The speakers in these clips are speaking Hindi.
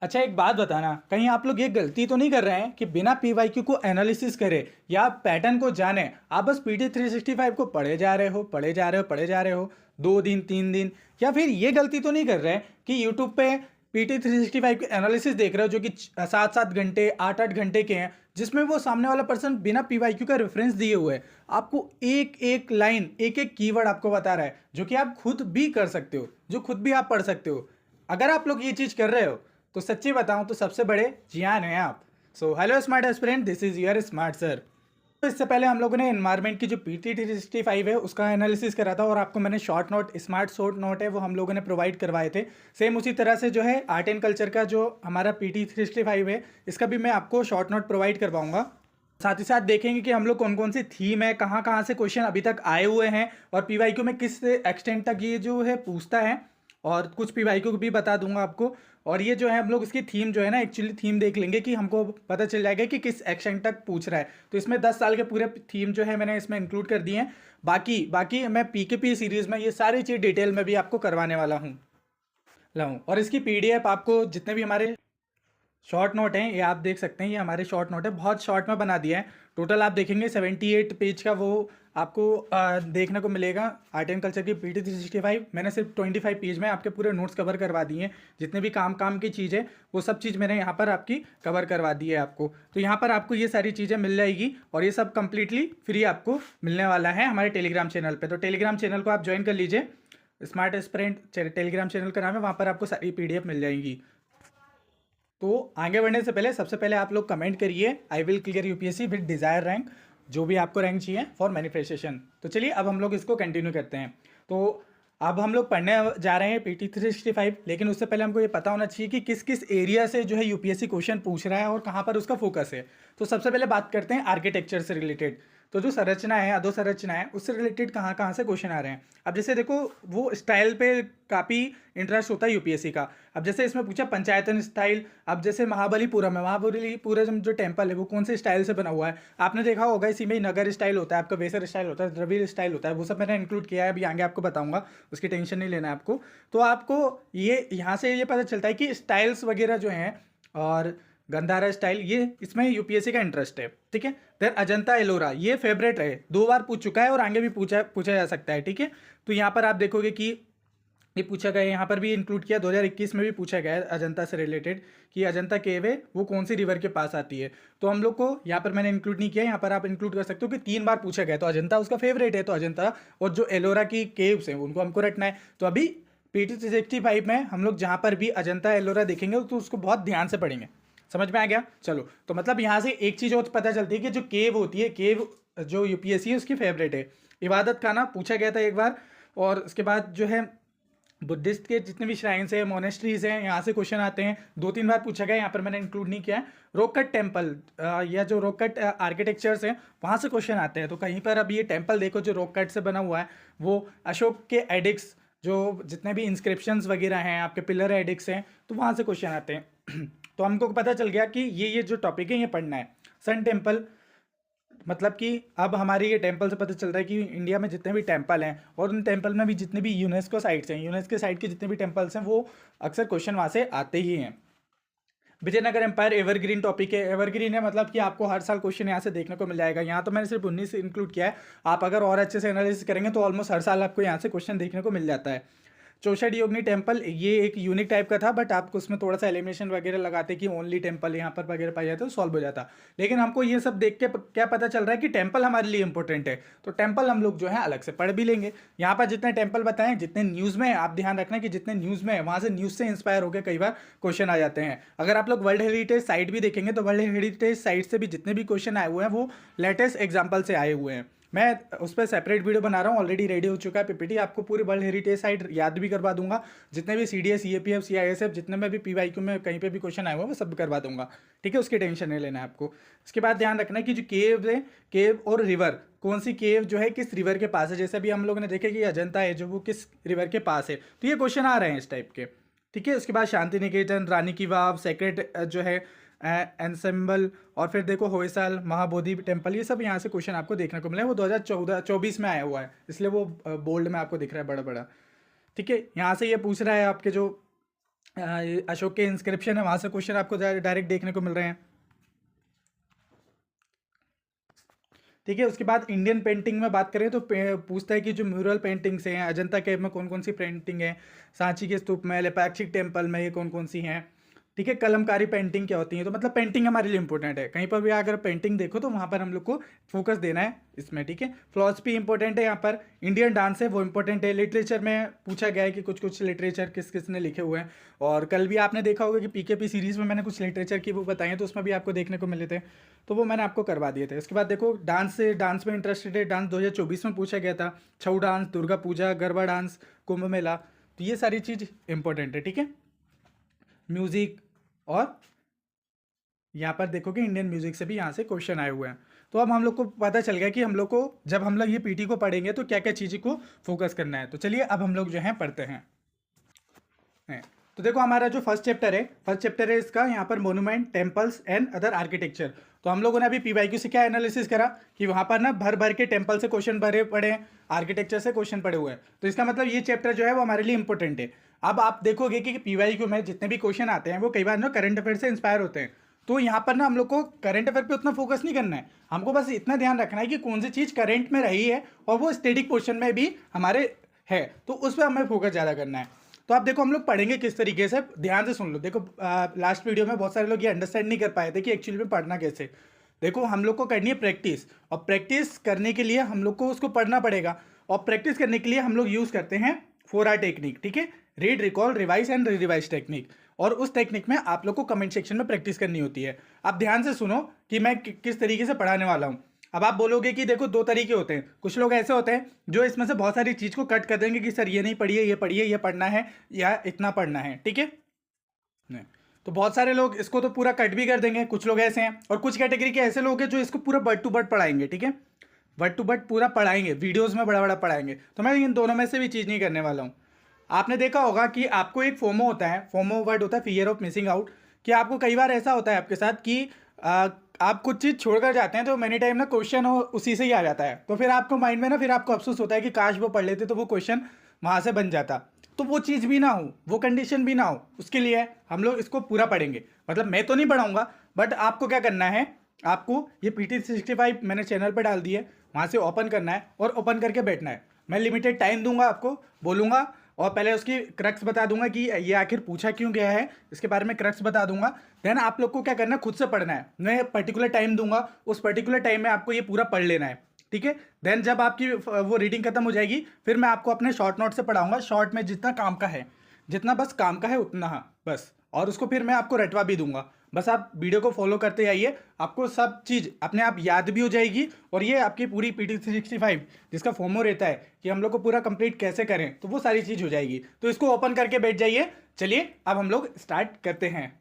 अच्छा एक बात बताना, कहीं आप लोग ये गलती तो नहीं कर रहे हैं कि बिना पीवाईक्यू को एनालिसिस करे या पैटर्न को जाने आप बस PT 365 को पढ़े जा रहे हो, पढ़े जा रहे हो, पढ़े जा रहे हो 2 दिन 3 दिन, या फिर ये गलती तो नहीं कर रहे हैं कि यूट्यूब पे PT 365 के एनालिसिस देख रहे हो जो कि 7 7 घंटे 8 8 घंटे के हैं, जिसमें वो सामने वाला पर्सन बिना पीवाईक्यू का रेफरेंस दिए हुए है, आपको एक एक लाइन एक एक कीवर्ड आपको बता रहा है जो कि आप खुद भी कर सकते हो, जो खुद भी आप पढ़ सकते हो। अगर आप लोग ये चीज़ कर रहे हो तो सच्ची बताऊं तो सबसे बड़े जियान है आप। So hello smart aspirant, this is your smart sir. तो इससे पहले हम लोगों ने एनवायरनमेंट की जो PT 365 है उसका एनालिसिस करा था और आपको मैंने short note, smart short note है वो हम लोगों ने प्रोवाइड करवाए थे। सेम उसी तरह से जो है आर्ट एंड कल्चर का जो हमारा PT 365 है इसका भी मैं आपको शॉर्ट नोट प्रोवाइड करवाऊंगा। साथ ही साथ देखेंगे कि हम लोग कौन कौन सी थीम है, कहाँ कहाँ से क्वेश्चन अभी तक आए हुए हैं और पीवाईक्यू में किस एक्सटेंट तक ये जो है पूछता है, और कुछ पीवाईक्यू भी बता दूंगा आपको। और ये जो है हम लोग इसकी थीम जो है ना, एक्चुअली थीम देख लेंगे कि हमको पता चल जाएगा कि किस एक्सटेंट तक पूछ रहा है। तो इसमें 10 साल के पूरे थीम जो है मैंने इसमें इंक्लूड कर दिए हैं। बाकी बाकी मैं PKP सीरीज़ में ये सारी चीज़ डिटेल में भी आपको करवाने वाला हूँ लाऊँ। और इसकी PDF आपको जितने भी हमारे शॉर्ट नोट हैं ये आप देख सकते हैं, ये हमारे शॉर्ट नोट है, बहुत शॉर्ट में बना दिया है। टोटल आप देखेंगे 78 पेज का वो आपको देखने को मिलेगा। आर्ट एंड कल्चर की PT 365 मैंने सिर्फ 25 पेज में आपके पूरे नोट्स कवर करवा दिए हैं। जितने भी काम काम की चीज़ है वो सब चीज़ मैंने यहाँ पर आपकी कवर करवा दी है आपको। तो यहाँ पर आपको ये सारी चीज़ें मिल जाएगी और ये सब कंप्लीटली फ्री आपको मिलने वाला है हमारे टेलीग्राम चैनल पर। तो टेलीग्राम चैनल को आप ज्वाइन कर लीजिए, स्मार्ट एस्पिरेंट टेलीग्राम चैनल का नाम है, वहाँ पर आपको सारी PDF मिल जाएंगी। तो आगे बढ़ने से पहले सबसे पहले आप लोग कमेंट करिए I will clear UPSC with desire rank, जो भी आपको रैंक चाहिए फॉर मैनिफेस्टेशन। तो चलिए अब हम लोग इसको कंटिन्यू करते हैं। तो अब हम लोग पढ़ने जा रहे हैं PT 365, लेकिन उससे पहले हमको ये पता होना चाहिए कि किस किस एरिया से जो है UPSC क्वेश्चन पूछ रहा है और कहाँ पर उसका फोकस है। तो सबसे पहले बात करते हैं आर्किटेक्चर से रिलेटेड। तो जो संरचना है, अधोसंरचना है, उससे रिलेटेड कहाँ कहाँ से क्वेश्चन आ रहे हैं। अब जैसे देखो वो स्टाइल पे काफ़ी इंटरेस्ट होता है UPSC का। अब जैसे इसमें पूछा पंचायतन स्टाइल, अब जैसे महाबलीपुरम है, महाबलीपुरम जो टेम्पल है वो कौन से स्टाइल से बना हुआ है, आपने देखा होगा। इसी में ही नगर स्टाइल होता है, आपका वेसर स्टाइल होता है, द्रविड़ स्टाइल होता है, वो सब मैंने इंक्लूड किया है, अभी आगे आपको बताऊंगा, उसकी टेंशन नहीं लेना है आपको। तो आपको ये यहाँ से ये पता चलता है कि स्टाइल्स वगैरह जो हैं और गंधारा स्टाइल, ये इसमें UPSC का इंटरेस्ट है, ठीक है। देन अजंता एलोरा ये फेवरेट है, 2 बार पूछ चुका है और आगे भी पूछा पूछा जा सकता है, ठीक है। तो यहाँ पर आप देखोगे कि ये पूछा गया है, यहाँ पर भी इंक्लूड किया, 2021 में भी पूछा गया है अजंता से रिलेटेड कि अजंता केव है वो कौन सी रिवर के पास आती है। तो हम लोग को यहाँ पर मैंने इंक्लूड नहीं किया, यहाँ पर आप इंक्लूड कर सकते हो कि 3 बार पूछा गया है, तो अजंता उसका फेवरेट है, तो अजंता और जो एलोरा की केव्स हैं उनको हमको रटना है। तो अभी PT 365 में हम लोग जहाँ पर भी अजंता एलोरा देखेंगे तो उसको बहुत ध्यान से पढ़ेंगे। समझ में आ गया? चलो, तो मतलब यहाँ से एक चीज़ और पता चलती है कि जो केव होती है, केव जो UPSC है उसकी फेवरेट है। इबादत खाना पूछा गया था एक बार, और उसके बाद जो है बुद्धिस्ट के जितने भी श्राइन्स हैं, मोनेस्ट्रीज हैं, यहाँ से क्वेश्चन आते हैं, 2 3 बार पूछा गया, यहाँ पर मैंने इंक्लूड नहीं किया है। रॉक कट टेम्पल या जो रॉक कट आर्किटेक्चर्स हैं वहाँ से क्वेश्चन आते हैं। तो कहीं पर अब ये टेम्पल देखो जो रॉक कट से बना हुआ है, वो अशोक के एडिक्स, जो जितने भी इंस्क्रिप्शंस वगैरह हैं, आपके पिलर एडिक्स हैं, तो वहाँ से क्वेश्चन आते हैं। तो हमको पता चल गया कि ये जो टॉपिक है ये पढ़ना है। सन टेम्पल, मतलब कि अब हमारी ये टेम्पल से पता चल रहा है कि इंडिया में जितने भी टेम्पल हैं और उन टेम्पल में भी जितने भी यूनेस्को साइट्स हैं, यूनेस्को साइट के जितने भी टेम्पल्स हैं वो अक्सर क्वेश्चन वहाँ से आते ही हैं। विजयनगर एम्पायर एवरग्रीन टॉपिक है, एवरग्रीन है मतलब कि आपको हर साल क्वेश्चन यहाँ से देखने को मिल जाएगा। यहाँ तो मैंने सिर्फ 19 इंक्लूड किया है, आप अगर और अच्छे से एनालिसिस करेंगे तो ऑलमोस्ट हर साल आपको यहाँ से क्वेश्चन देखने को मिल जाता है। चौषट योगिनी टेम्पल ये एक यूनिक टाइप का था, बट आपको उसमें थोड़ा सा एलिमिनेशन वगैरह लगाते कि ओनली टेम्पल यहाँ पर वगैरह पाया जाता तो सॉल्व हो जाता। लेकिन हमको ये सब देख के क्या पता चल रहा है कि टेम्पल हमारे लिए इंपॉर्टेंट है, तो टेम्पल हम लोग जो है अलग से पढ़ भी लेंगे। यहाँ पर जितने टेम्पल बताएं, जितने न्यूज़ में, आप ध्यान रखना कि जितने न्यूज़ में है वहाँ से न्यूज़ से इंस्पायर होकर कई बार क्वेश्चन आ जाते हैं। अगर आप लोग वर्ल्ड हेरिटेज साइट भी देखेंगे तो वर्ल्ड हेरिटेज साइट से भी जितने भी क्वेश्चन आए हुए हैं वो लेटेस्ट एग्जाम्पल से आए हुए हैं। मैं उस पर सेपरेट वीडियो बना रहा हूँ, ऑलरेडी रेडी हो चुका है PPT, आपको पूरी वर्ल्ड हेरिटेज साइट याद भी करवा दूंगा। जितने भी CDS CAPF CISF जितने में भी PYQ में कहीं पे भी क्वेश्चन आए हुए हैं वो सब करवा दूंगा, ठीक है। उसकी टेंशन नहीं लेना है आपको। इसके बाद ध्यान रखना है कि जो केव है, केव और रिवर, कौन सी केव जो है किस रिवर के पास है। जैसे अभी हम लोगों ने देखे कि अजंता है जो वो किस रिवर के पास है, तो ये क्वेश्चन आ रहे हैं इस टाइप के, ठीक है। उसके बाद शांति निकेतन, रानी की वाव, सेक्रेट जो है एंसेम्बल, और फिर देखो होयसाल, महाबोधि टेम्पल, ये सब यहाँ से क्वेश्चन आपको देखने को मिले। वो 2024 में आया हुआ है, इसलिए वो बोल्ड में आपको दिख रहा है बड़ा बड़ा, ठीक है। यहाँ से ये पूछ रहा है आपके जो अशोक के इंस्क्रिप्शन है, वहाँ से क्वेश्चन आपको डायरेक्ट देखने को मिल रहे हैं। ठीक है, उसके बाद इंडियन पेंटिंग में बात करें तो पूछता है कि जो म्यूरल पेंटिंग्स हैं अजंता केव में कौन कौन सी पेंटिंग है, सांची के स्तूप में, लेपाक्षिक टेम्पल में ये कौन कौन सी हैं। ठीक है, कलमकारी पेंटिंग क्या होती है, तो मतलब पेंटिंग हमारे लिए इंपॉर्टेंट है। कहीं पर भी अगर पेंटिंग देखो तो वहाँ पर हम लोग को फोकस देना है इसमें। ठीक है, फिलॉसफी इंपॉर्टेंट है यहाँ पर, इंडियन डांस है वो इंपॉर्टेंट है, लिटरेचर में पूछा गया है कि कुछ कुछ लिटरेचर किस किस ने लिखे हुए हैं। और कल भी आपने देखा होगा कि पीकेपी सीरीज़ में मैंने कुछ लिटरेचर की वो बताई है, तो उसमें भी आपको देखने को मिले थे, तो वो मैंने आपको करवा दिए थे। उसके बाद देखो डांस में इंटरेस्टेड है, डांस 2024 में पूछा गया था, छऊ डांस, दुर्गा पूजा, गरबा डांस, कुंभ मेला, तो ये सारी चीज़ इंपॉर्टेंट है। ठीक है, म्यूज़िक, और यहाँ पर देखोगे इंडियन म्यूजिक से भी यहाँ से क्वेश्चन आए हुए हैं। तो अब हम लोग को पता चल गया कि हम लोग को जब हम लोग ये पीटी को पढ़ेंगे तो क्या क्या चीज़ों को फोकस करना है। तो चलिए अब हम लोग जो है पढ़ते हैं। तो देखो हमारा जो फर्स्ट चैप्टर है इसका यहाँ पर monument, temples and other architecture. तो हम लोगों ने अभी पीवाईक्यू से क्या एनालिसिस करा कि वहाँ पर ना भर भर के टेम्पल से क्वेश्चन भरे पड़े हैं, आर्किटेक्चर से क्वेश्चन पड़े हुए हैं। तो इसका मतलब ये चैप्टर जो है वो हमारे लिए इंपॉर्टेंट है। अब आप देखोगे कि पीवाईक्यू में जितने भी क्वेश्चन आते हैं वो कई बार ना करंट अफेयर से इंस्पायर होते हैं। तो यहाँ पर ना हम लोग को करंट अफेयर पे उतना फोकस नहीं करना है, हमको बस इतना ध्यान रखना है कि कौन सी चीज़ करंट में रही है और वो स्टैटिक पोर्शन में भी हमारे है, तो उस पर हमें फोकस ज़्यादा करना है। तो आप देखो हम लोग पढ़ेंगे किस तरीके से, ध्यान से सुन लो। देखो लास्ट वीडियो में बहुत सारे लोग ये अंडरस्टैंड नहीं कर पाए थे कि एक्चुअली में पढ़ना कैसे। देखो हम लोग को करनी है प्रैक्टिस, और प्रैक्टिस करने के लिए हम लोग को उसको पढ़ना पड़ेगा, और प्रैक्टिस करने के लिए हम लोग यूज़ करते हैं 4R टेक्निक। ठीक है, read, recall, revise and revise technique. और उस टेक्निक में आप लोग को कमेंट सेक्शन में प्रैक्टिस करनी होती है। आप ध्यान से सुनो कि मैं किस तरीके से पढ़ाने वाला हूँ। अब आप बोलोगे कि देखो दो तरीके होते हैं, कुछ लोग ऐसे होते हैं जो इसमें से बहुत सारी चीज़ को कट कर देंगे कि सर ये नहीं पढ़िए, ये पढ़िए, ये पढ़ना है या इतना पढ़ना है। ठीक है, नहीं तो बहुत सारे लोग इसको तो पूरा कट भी कर देंगे, कुछ लोग ऐसे हैं। और कुछ कैटेगरी के ऐसे लोग हैं जो इसको पूरा वर्ड टू वर्ड पढ़ाएंगे। ठीक है, वर्ड टू वर्ड पूरा पढ़ाएंगे, वीडियोस में बड़ा बड़ा पढ़ाएंगे। तो मैं इन दोनों में से भी चीज़ नहीं करने वाला हूँ। आपने देखा होगा कि आपको एक फोमो होता है, फोमो वर्ड होता है फियर ऑफ मिसिंग आउट, कि आपको कई बार ऐसा होता है आपके साथ कि आप कुछ चीज़ छोड़कर जाते हैं तो मैनी टाइम ना क्वेश्चन हो उसी से ही आ जाता है, तो फिर आपको माइंड में ना फिर आपको अफसोस होता है कि काश वो पढ़ लेते तो वो क्वेश्चन वहाँ से बन जाता। तो वो चीज़ भी ना हो, वो कंडीशन भी ना हो, उसके लिए हम लोग इसको पूरा पढ़ेंगे। मतलब मैं तो नहीं पढ़ाऊँगा, बट आपको क्या करना है, आपको ये PT365 मैंने चैनल पर डाल दी है, वहाँ से ओपन करना है और ओपन करके बैठना है। मैं लिमिटेड टाइम दूंगा आपको, बोलूँगा, और पहले उसकी क्रक्स बता दूंगा कि ये आखिर पूछा क्यों गया है, इसके बारे में क्रक्स बता दूंगा। देन आप लोग को क्या करना है, खुद से पढ़ना है। मैं पर्टिकुलर टाइम दूंगा, उस पर्टिकुलर टाइम में आपको ये पूरा पढ़ लेना है। ठीक है, देन जब आपकी वो रीडिंग खत्म हो जाएगी फिर मैं आपको अपने शॉर्ट नोट से पढ़ाऊंगा, शॉर्ट में जितना काम का है, जितना बस काम का है उतना, हाँ बस, और उसको फिर मैं आपको रटवा भी दूंगा। बस आप वीडियो को फॉलो करते आइए, आपको सब चीज़ अपने आप याद भी हो जाएगी। और ये आपकी पूरी PT365 जिसका फॉर्मो रहता है कि हम लोग को पूरा कंप्लीट कैसे करें, तो वो सारी चीज़ हो जाएगी। तो इसको ओपन करके बैठ जाइए। चलिए अब हम लोग स्टार्ट करते हैं।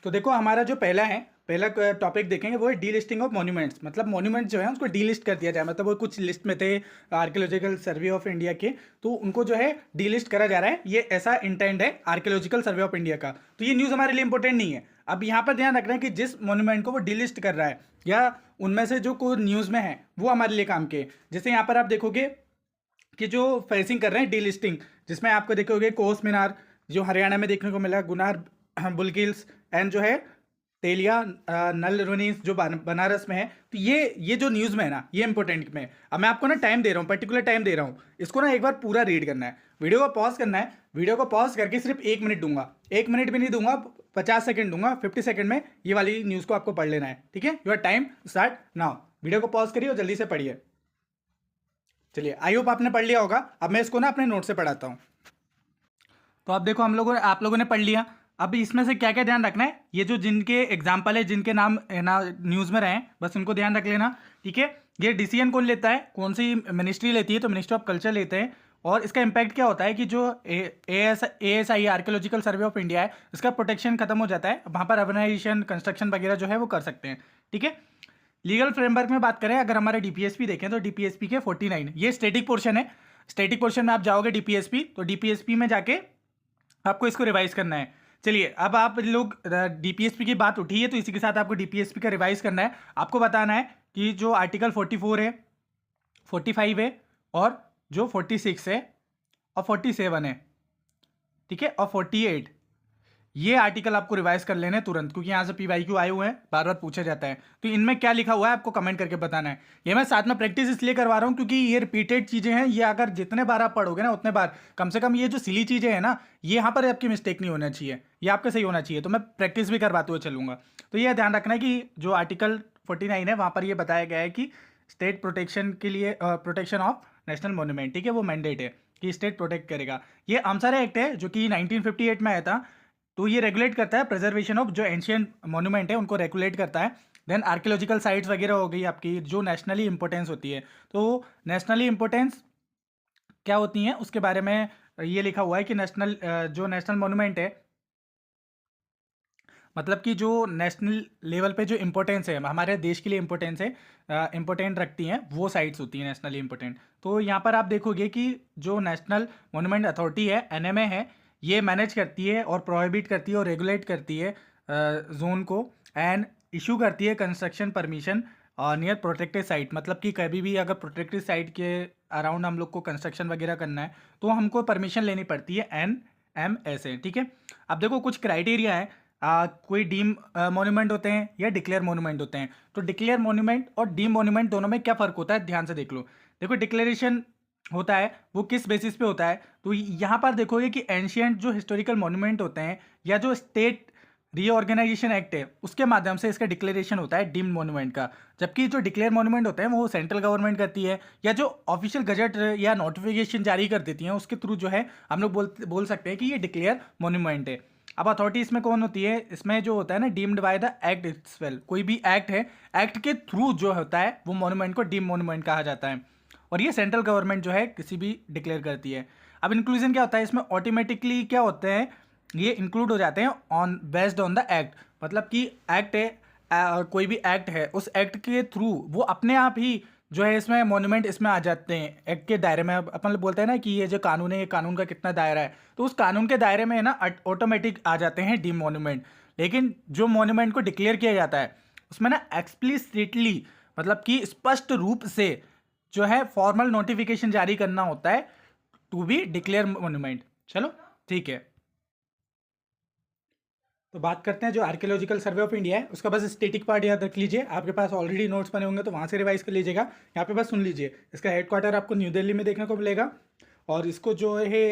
तो देखो हमारा जो पहला टॉपिक देखेंगे वो है डी लिस्टिंग ऑफ मॉन्यूमेंट्स। मतलब मॉन्यूमेंट्स जो है उसको डी लिस्ट कर दिया जाए, मतलब वो कुछ लिस्ट में थे आर्कियोलॉजिकल सर्वे ऑफ इंडिया के, तो उनको जो है डी लिस्ट करा जा रहा है। ये ऐसा इंटेंड है आर्कियोलॉजिकल सर्वे ऑफ इंडिया का। तो ये न्यूज़ हमारे लिए इंपॉर्टेंट नहीं है। अब यहाँ पर ध्यान रखना है कि जिस मॉन्यूमेंट को वो डी लिस्ट कर रहा है या उनमें से जो कोई न्यूज़ में है वो हमारे लिए काम के। जैसे यहाँ पर आप देखोगे कि जो फेसिंग कर रहे हैं डी लिस्टिंग, जिसमें आपको देखोगे कोस मीनार जो हरियाणा में देखने को मिला, गुनार बुलकिल्स एंड जो है तेलिया नल रुनीस जो बनारस में है। तो ये जो न्यूज़ में है ना, ये इंपॉर्टेंट में। अब मैं आपको ना टाइम दे रहा हूँ, पर्टिकुलर टाइम दे रहा हूँ, इसको ना एक बार पूरा रीड करना है। वीडियो को पॉज करना है, वीडियो को पॉज करके सिर्फ 1 मिनट दूंगा, 1 मिनट भी नहीं दूंगा, 50 सेकंड दूंगा, 50 सेकंड में ये वाली न्यूज़ को आपको पढ़ लेना है। ठीक है, your time start now. Video को पॉज करिए और जल्दी से पढ़िए। चलिए, आई होप आपने पढ़ लिया होगा। अब मैं इसको ना अपने नोट से पढ़ाता हूँ। तो अब देखो आप लोगों ने पढ़ लिया। अब इसमें से क्या क्या ध्यान रखना है, ये जो जिनके एग्जाम्पल है, जिनके नाम ना न्यूज़ में रहे, बस उनको ध्यान रख लेना। ठीक है, ये डिसीजन कौन लेता है, कौन सी मिनिस्ट्री लेती है, तो मिनिस्ट्री ऑफ कल्चर लेते हैं। और इसका इम्पैक्ट क्या होता है कि जो ASI archaeological survey of India है, इसका प्रोटेक्शन खत्म हो जाता है, वहाँ पर अर्बनाइजेशन कंस्ट्रक्शन वगैरह जो है वो कर सकते हैं। ठीक है, लीगल फ्रेमवर्क में बात करें, अगर हमारे DPSP देखें तो DPSP के 49, ये स्टैटिक पोर्शन है। स्टैटिक पोर्शन में आप जाओगे DPSP, तो DPSP में जाके आपको इसको रिवाइज करना है। चलिए, अब आप लोग DPSP की बात उठी है तो इसी के साथ आपको DPSP का रिवाइज करना है। आपको बताना है कि जो आर्टिकल 44 है, 45 है, और जो 46 है और 47 है, ठीक है, और 48 ये आर्टिकल आपको रिवाइज कर लेने तुरंत, क्योंकि यहाँ से पीवाईक्यू आए हुए हैं, बार बार पूछा जाता है। तो इनमें क्या लिखा हुआ है आपको कमेंट करके बताना है। ये मैं साथ में प्रैक्टिस इसलिए करवा रहा हूँ क्योंकि ये रिपीटेड चीजें हैं, ये अगर जितने बार आप पढ़ोगे ना उतने बार कम से कम ये जो सिली चीजें हैं ना, ये यहाँ पर आपकी मिस्टेक नहीं होना चाहिए, ये आपका सही होना चाहिए। तो मैं प्रैक्टिस भी करवाते हुए चलूंगा। तो ये ध्यान रखना है कि जो आर्टिकल 49 है वहाँ पर ये बताया गया है कि स्टेट प्रोटेक्शन के लिए प्रोटेक्शन ऑफ नेशनल मोन्यूमेंट, ठीक है, वो मैंडेट है कि स्टेट प्रोटेक्ट करेगा। ये आमसर एक्ट है जो कि 1958 में आया था। तो ये रेगुलेट करता है प्रिजर्वेशन ऑफ जो एंशियंट मोन्यूमेंट है उनको रेगुलेट करता है। देन आर्कियोलॉजिकल साइट्स वगैरह हो गई आपकी जो नेशनली इंपॉर्टेंस होती है। तो नेशनली इंपॉर्टेंस क्या होती हैं उसके बारे में ये लिखा हुआ है कि नेशनल जो नेशनल मोन्यूमेंट है, मतलब कि जो नेशनल लेवल पे जो इम्पोर्टेंस है हमारे देश के लिए इम्पोर्टेंस है, इम्पोर्टेंट रखती हैं वो साइट्स होती हैं नेशनली इम्पोर्टेंट। तो यहाँ पर आप देखोगे कि जो नेशनल मोन्यूमेंट अथॉरिटी है एनएमए है, ये मैनेज करती है और प्रोहिबिट करती है और रेगुलेट करती है जोन को, एंड इशू करती है construction permission near protected site. मतलब कि कभी भी अगर प्रोटेक्टेड साइट के अराउंड हम लोग को कंस्ट्रक्शन वगैरह करना है तो हमको परमिशन लेनी पड़ती है NMA से, ठीक है। अब देखो कुछ क्राइटेरिया है, कोई डीम मॉन्यूमेंट होते हैं या डिक्लेयर मॉन्यूमेंट होते हैं। तो डिक्लेयर मॉन्यूमेंट और डीम मॉन्यूमेंट दोनों में क्या फ़र्क होता है ध्यान से देख लो। देखो डिक्लेरेशन होता है वो किस बेसिस पे होता है, तो यहाँ पर देखोगे कि एंशियंट जो हिस्टोरिकल मॉन्यूमेंट होते हैं या जो स्टेट रीऑर्गेनाइजेशन एक्ट है उसके माध्यम से इसका डिक्लेरेशन होता है डीम्ड मॉन्यूमेंट का। जबकि जो डिक्लेयर मॉन्यूमेंट होते हैं वो सेंट्रल गवर्नमेंट करती है या जो ऑफिशियल गजट या नोटिफिकेशन जारी कर देती हैं उसके थ्रू जो है हम लोग बोल सकते हैं कि ये डिक्लेयर मॉन्यूमेंट है। अब अथॉरिटी इसमें कौन होती है, इसमें जो होता है ना deemed by the act itself, कोई भी एक्ट है, एक्ट के थ्रू जो होता है वो मॉन्यूमेंट को डीम मॉन्यूमेंट कहा जाता है। और ये सेंट्रल गवर्नमेंट जो है किसी भी डिक्लेयर करती है। अब इंक्लूजन क्या होता है इसमें, ऑटोमेटिकली क्या होते हैं ये इंक्लूड हो जाते हैं on based on the act. मतलब कि एक्ट है, कोई भी एक्ट है उस एक्ट के थ्रू वो अपने आप ही जो है इसमें मॉन्यूमेंट इसमें आ जाते हैं एक्ट के दायरे में। अपन लोग बोलते हैं ना कि ये जो कानून है ये कानून का कितना दायरा है, तो उस कानून के दायरे में है ना ऑटोमेटिक आ जाते हैं डीम मॉन्यूमेंट। लेकिन जो मॉन्यूमेंट को डिक्लेयर किया जाता है उसमें ना एक्सप्लिसिटली मतलब कि स्पष्ट रूप से जो है फॉर्मल नोटिफिकेशन जारी करना होता है टू बी डिक्लेयर मॉन्यूमेंट। चलो ठीक है, तो बात करते हैं जो आर्कियोलॉजिकल सर्वे ऑफ इंडिया है उसका बस स्टेटिक पार्ट याद रख लीजिए। आपके पास ऑलरेडी नोट्स बने होंगे तो वहाँ से रिवाइज कर लीजिएगा। यहाँ पे बस सुन लीजिए, इसका हेडक्वार्टर आपको न्यू दिल्ली में देखने को मिलेगा। और इसको जो है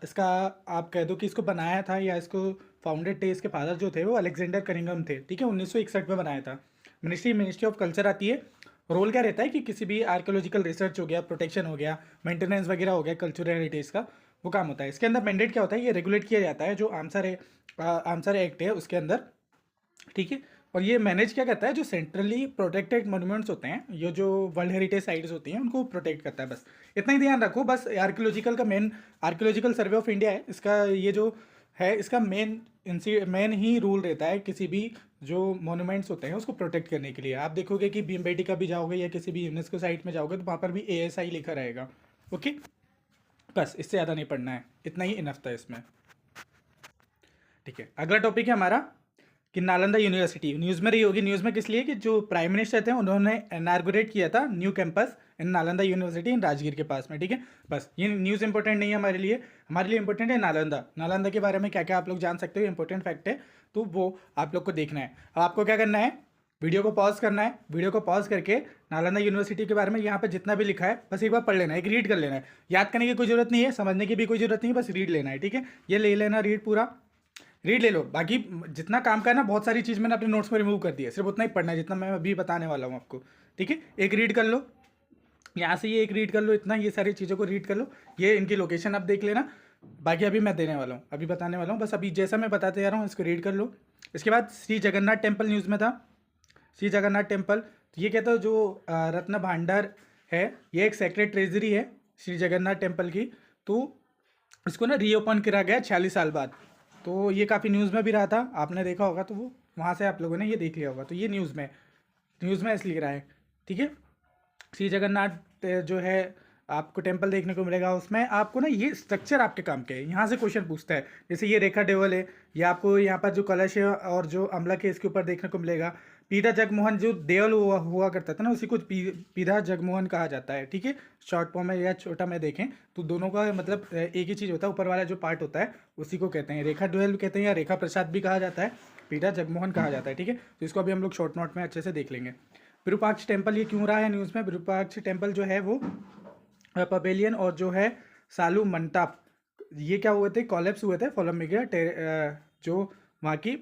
इसका आप कह दो कि इसको बनाया था या इसको फाउंडेड थे, इसके फादर जो थे वो अलेक्जेंडर कनिंघम थे, ठीक है, 1961 में बनाया था। मिनिस्ट्री ऑफ कल्चर आती है। रोल क्या रहता है कि किसी भी आर्कियोलॉजिकल रिसर्च हो गया, प्रोटेक्शन हो गया, मेंटेनेंस वगैरह हो गया, कल्चरल हेरिटेज का वो काम होता है। इसके अंदर मैंडेट क्या होता है, ये रेगुलेट किया जाता है जो आमसर एक्ट है उसके अंदर, ठीक है। और ये मैनेज क्या करता है, जो सेंट्रली प्रोटेक्टेड मॉन्यूमेंट्स होते हैं, ये जो वर्ल्ड हेरिटेज साइट्स होती हैं उनको प्रोटेक्ट करता है। बस इतना ही ध्यान रखो। बस आर्कियोलॉजिकल का main archaeological survey of India है, इसका ये जो है इसका मेन ही रूल रहता है किसी भी जो मॉन्यूमेंट्स होते हैं उसको प्रोटेक्ट करने के लिए। आप देखोगे कि भीमबेटका भी जाओगे या किसी भी यूनेस्को साइट में जाओगे तो वहाँ पर भी ASI लिखा रहेगा। ओके, बस इससे ज़्यादा नहीं पढ़ना है, इतना ही इनफ था इसमें, ठीक है। अगला टॉपिक है हमारा कि नालंदा यूनिवर्सिटी। न्यूज़ में रही होगी, न्यूज़ में किस लिए कि जो प्राइम मिनिस्टर थे उन्होंने इनाग्रेट किया था new campus in Nalanda university in Rajgir के पास में, ठीक है। बस ये न्यूज़ इंपॉर्टेंट नहीं है हमारे लिए इंपॉर्टेंट है नालंदा के बारे में क्या क्या आप लोग जान सकते हो, इंपॉर्टेंट फैक्ट है, तो वो आप लोग को देखना है। अब आपको क्या करना है, वीडियो को पॉज करना है, वीडियो को पॉज करके नालंदा यूनिवर्सिटी के बारे में यहाँ पे जितना भी लिखा है बस एक बार पढ़ लेना है, एक रीड कर लेना है। याद करने की कोई ज़रूरत नहीं है, समझने की भी कोई ज़रूरत नहीं है, बस रीड लेना है, ठीक है। ये ले लेना रीड, पूरा रीड ले लो। बाकी जितना काम करना, बहुत सारी चीज़ मैंने अपने नोट्स में रिमूव कर दी है, सिर्फ उतना ही पढ़ना है जितना मैं अभी बताने वाला हूँ आपको, ठीक है। एक रीड कर लो, यहाँ से ये एक रीड कर लो, इतना ये सारी चीज़ों को रीड कर लो। ये इनकी लोकेशन आप देख लेना, बाकी अभी मैं देने वाला हूँ, अभी बताने वाला हूँ, बस अभी जैसा मैं बताते जा रहा हूँ इसको रीड कर लो। इसके बाद श्री जगन्नाथ टेम्पल न्यूज़ में था, श्री जगन्नाथ टेम्पल, तो ये कहता है जो रत्न भांडार है ये एक सेक्रेट ट्रेजरी है श्री जगन्नाथ टेम्पल की, तो इसको ना रीओपन करा गया 46 साल बाद। तो ये काफ़ी न्यूज़ में भी रहा था, आपने देखा होगा, तो वो वहाँ से आप लोगों ने ये देख लिया होगा। तो ये न्यूज़ में इसलिए रहा है, ठीक है। श्री जगन्नाथ जो है आपको टेम्पल देखने को मिलेगा, उसमें आपको ना ये स्ट्रक्चर आपके काम के है, यहाँ से क्वेश्चन पूछता है। जैसे ये रेखा डेवल है, ये आपको यहाँ पर जो कलश है और जो अमलक है इसके ऊपर देखने को मिलेगा। पीधा जगमोहन जो देवल हुआ करता था ना, उसी को पीधा जगमोहन कहा जाता है, ठीक है। शॉर्ट फॉर्म में या छोटा में देखें तो दोनों का मतलब एक ही चीज़ होता है, ऊपर वाला जो पार्ट होता है उसी को कहते हैं रेखा डुएल कहते हैं, या रेखा प्रसाद भी कहा जाता है, पीधा जगमोहन कहा जाता है, ठीक है। तो इसको अभी हम लोग शॉर्ट नोट में अच्छे से देख लेंगे। विरूपाक्ष टेम्पल ये क्यों रहा है न्यूज़ में? विरूपाक्ष टेम्पल जो है वो पवेलियन और जो है सालू मंटाप, ये क्या हुए थे, कॉलेप्स हुए थे फॉलोमिगा जो वहाँ की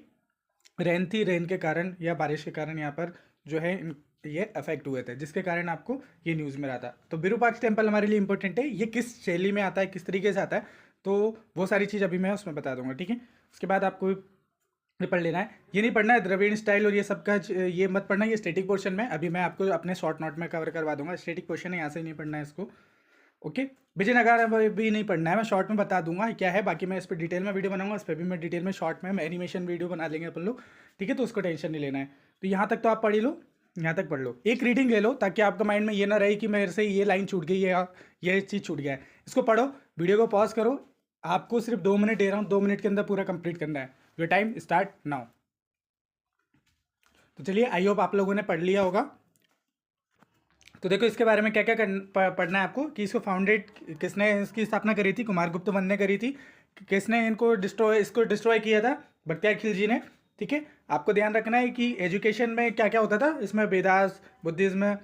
रेन थी, रेन के कारण या बारिश के कारण यहाँ पर जो है ये अफेक्ट हुए थे, जिसके कारण आपको ये न्यूज़ में रहा था। तो विरूपाक्ष टेम्पल हमारे लिए इंपॉर्टेंट है, ये किस शैली में आता है, किस तरीके से आता है, तो वो सारी चीज़ अभी मैं उसमें बता दूंगा, ठीक है। उसके बाद आपको ये पढ़ लेना है, ये नहीं पढ़ना है द्रविड़ स्टाइल और ये सब का, ये मत पढ़ना, ये स्टैटिक पोर्शन में अभी मैं आपको अपने शॉर्ट नोट में कवर करवा दूंगा। स्टैटिक पोर्शन है, यहाँ से ही नहीं पढ़ना है इसको, ओके। विजयनगर भी नहीं पढ़ना है, मैं शॉर्ट में बता दूंगा क्या है, बाकी मैं इस पर डिटेल में वीडियो बनाऊंगा, इस पर भी मैं डिटेल में शॉर्ट में एनिमेशन वीडियो बना लेंगे अपन लोग, ठीक है। तो उसको टेंशन नहीं लेना है। तो यहाँ तक तो आप पढ़ ही लो, यहाँ तक पढ़ लो, एक रीडिंग ले लो, ताकि आपका माइंड में ये ना रहे कि मेरे से ये लाइन छूट गई है या ये चीज़ छूट गया है। इसको पढ़ो, वीडियो को पॉज करो, आपको सिर्फ 2 मिनट दे रहा हूँ, 2 मिनट के अंदर पूरा कंप्लीट करना है। Your time start now. तो चलिए, आई होप आप लोगों ने पढ़ लिया होगा। तो देखो इसके बारे में क्या क्या पढ़ना है आपको, कि इसको फाउंडेड किसने, इसकी स्थापना करी थी, कुमारगुप्त वन ने करी थी। किसने इसको डिस्ट्रॉय किया था, बख्तियार खिलजी ने, ठीक है। आपको ध्यान रखना है कि एजुकेशन में क्या क्या होता था, इसमें वेदास, बुद्धिज्म,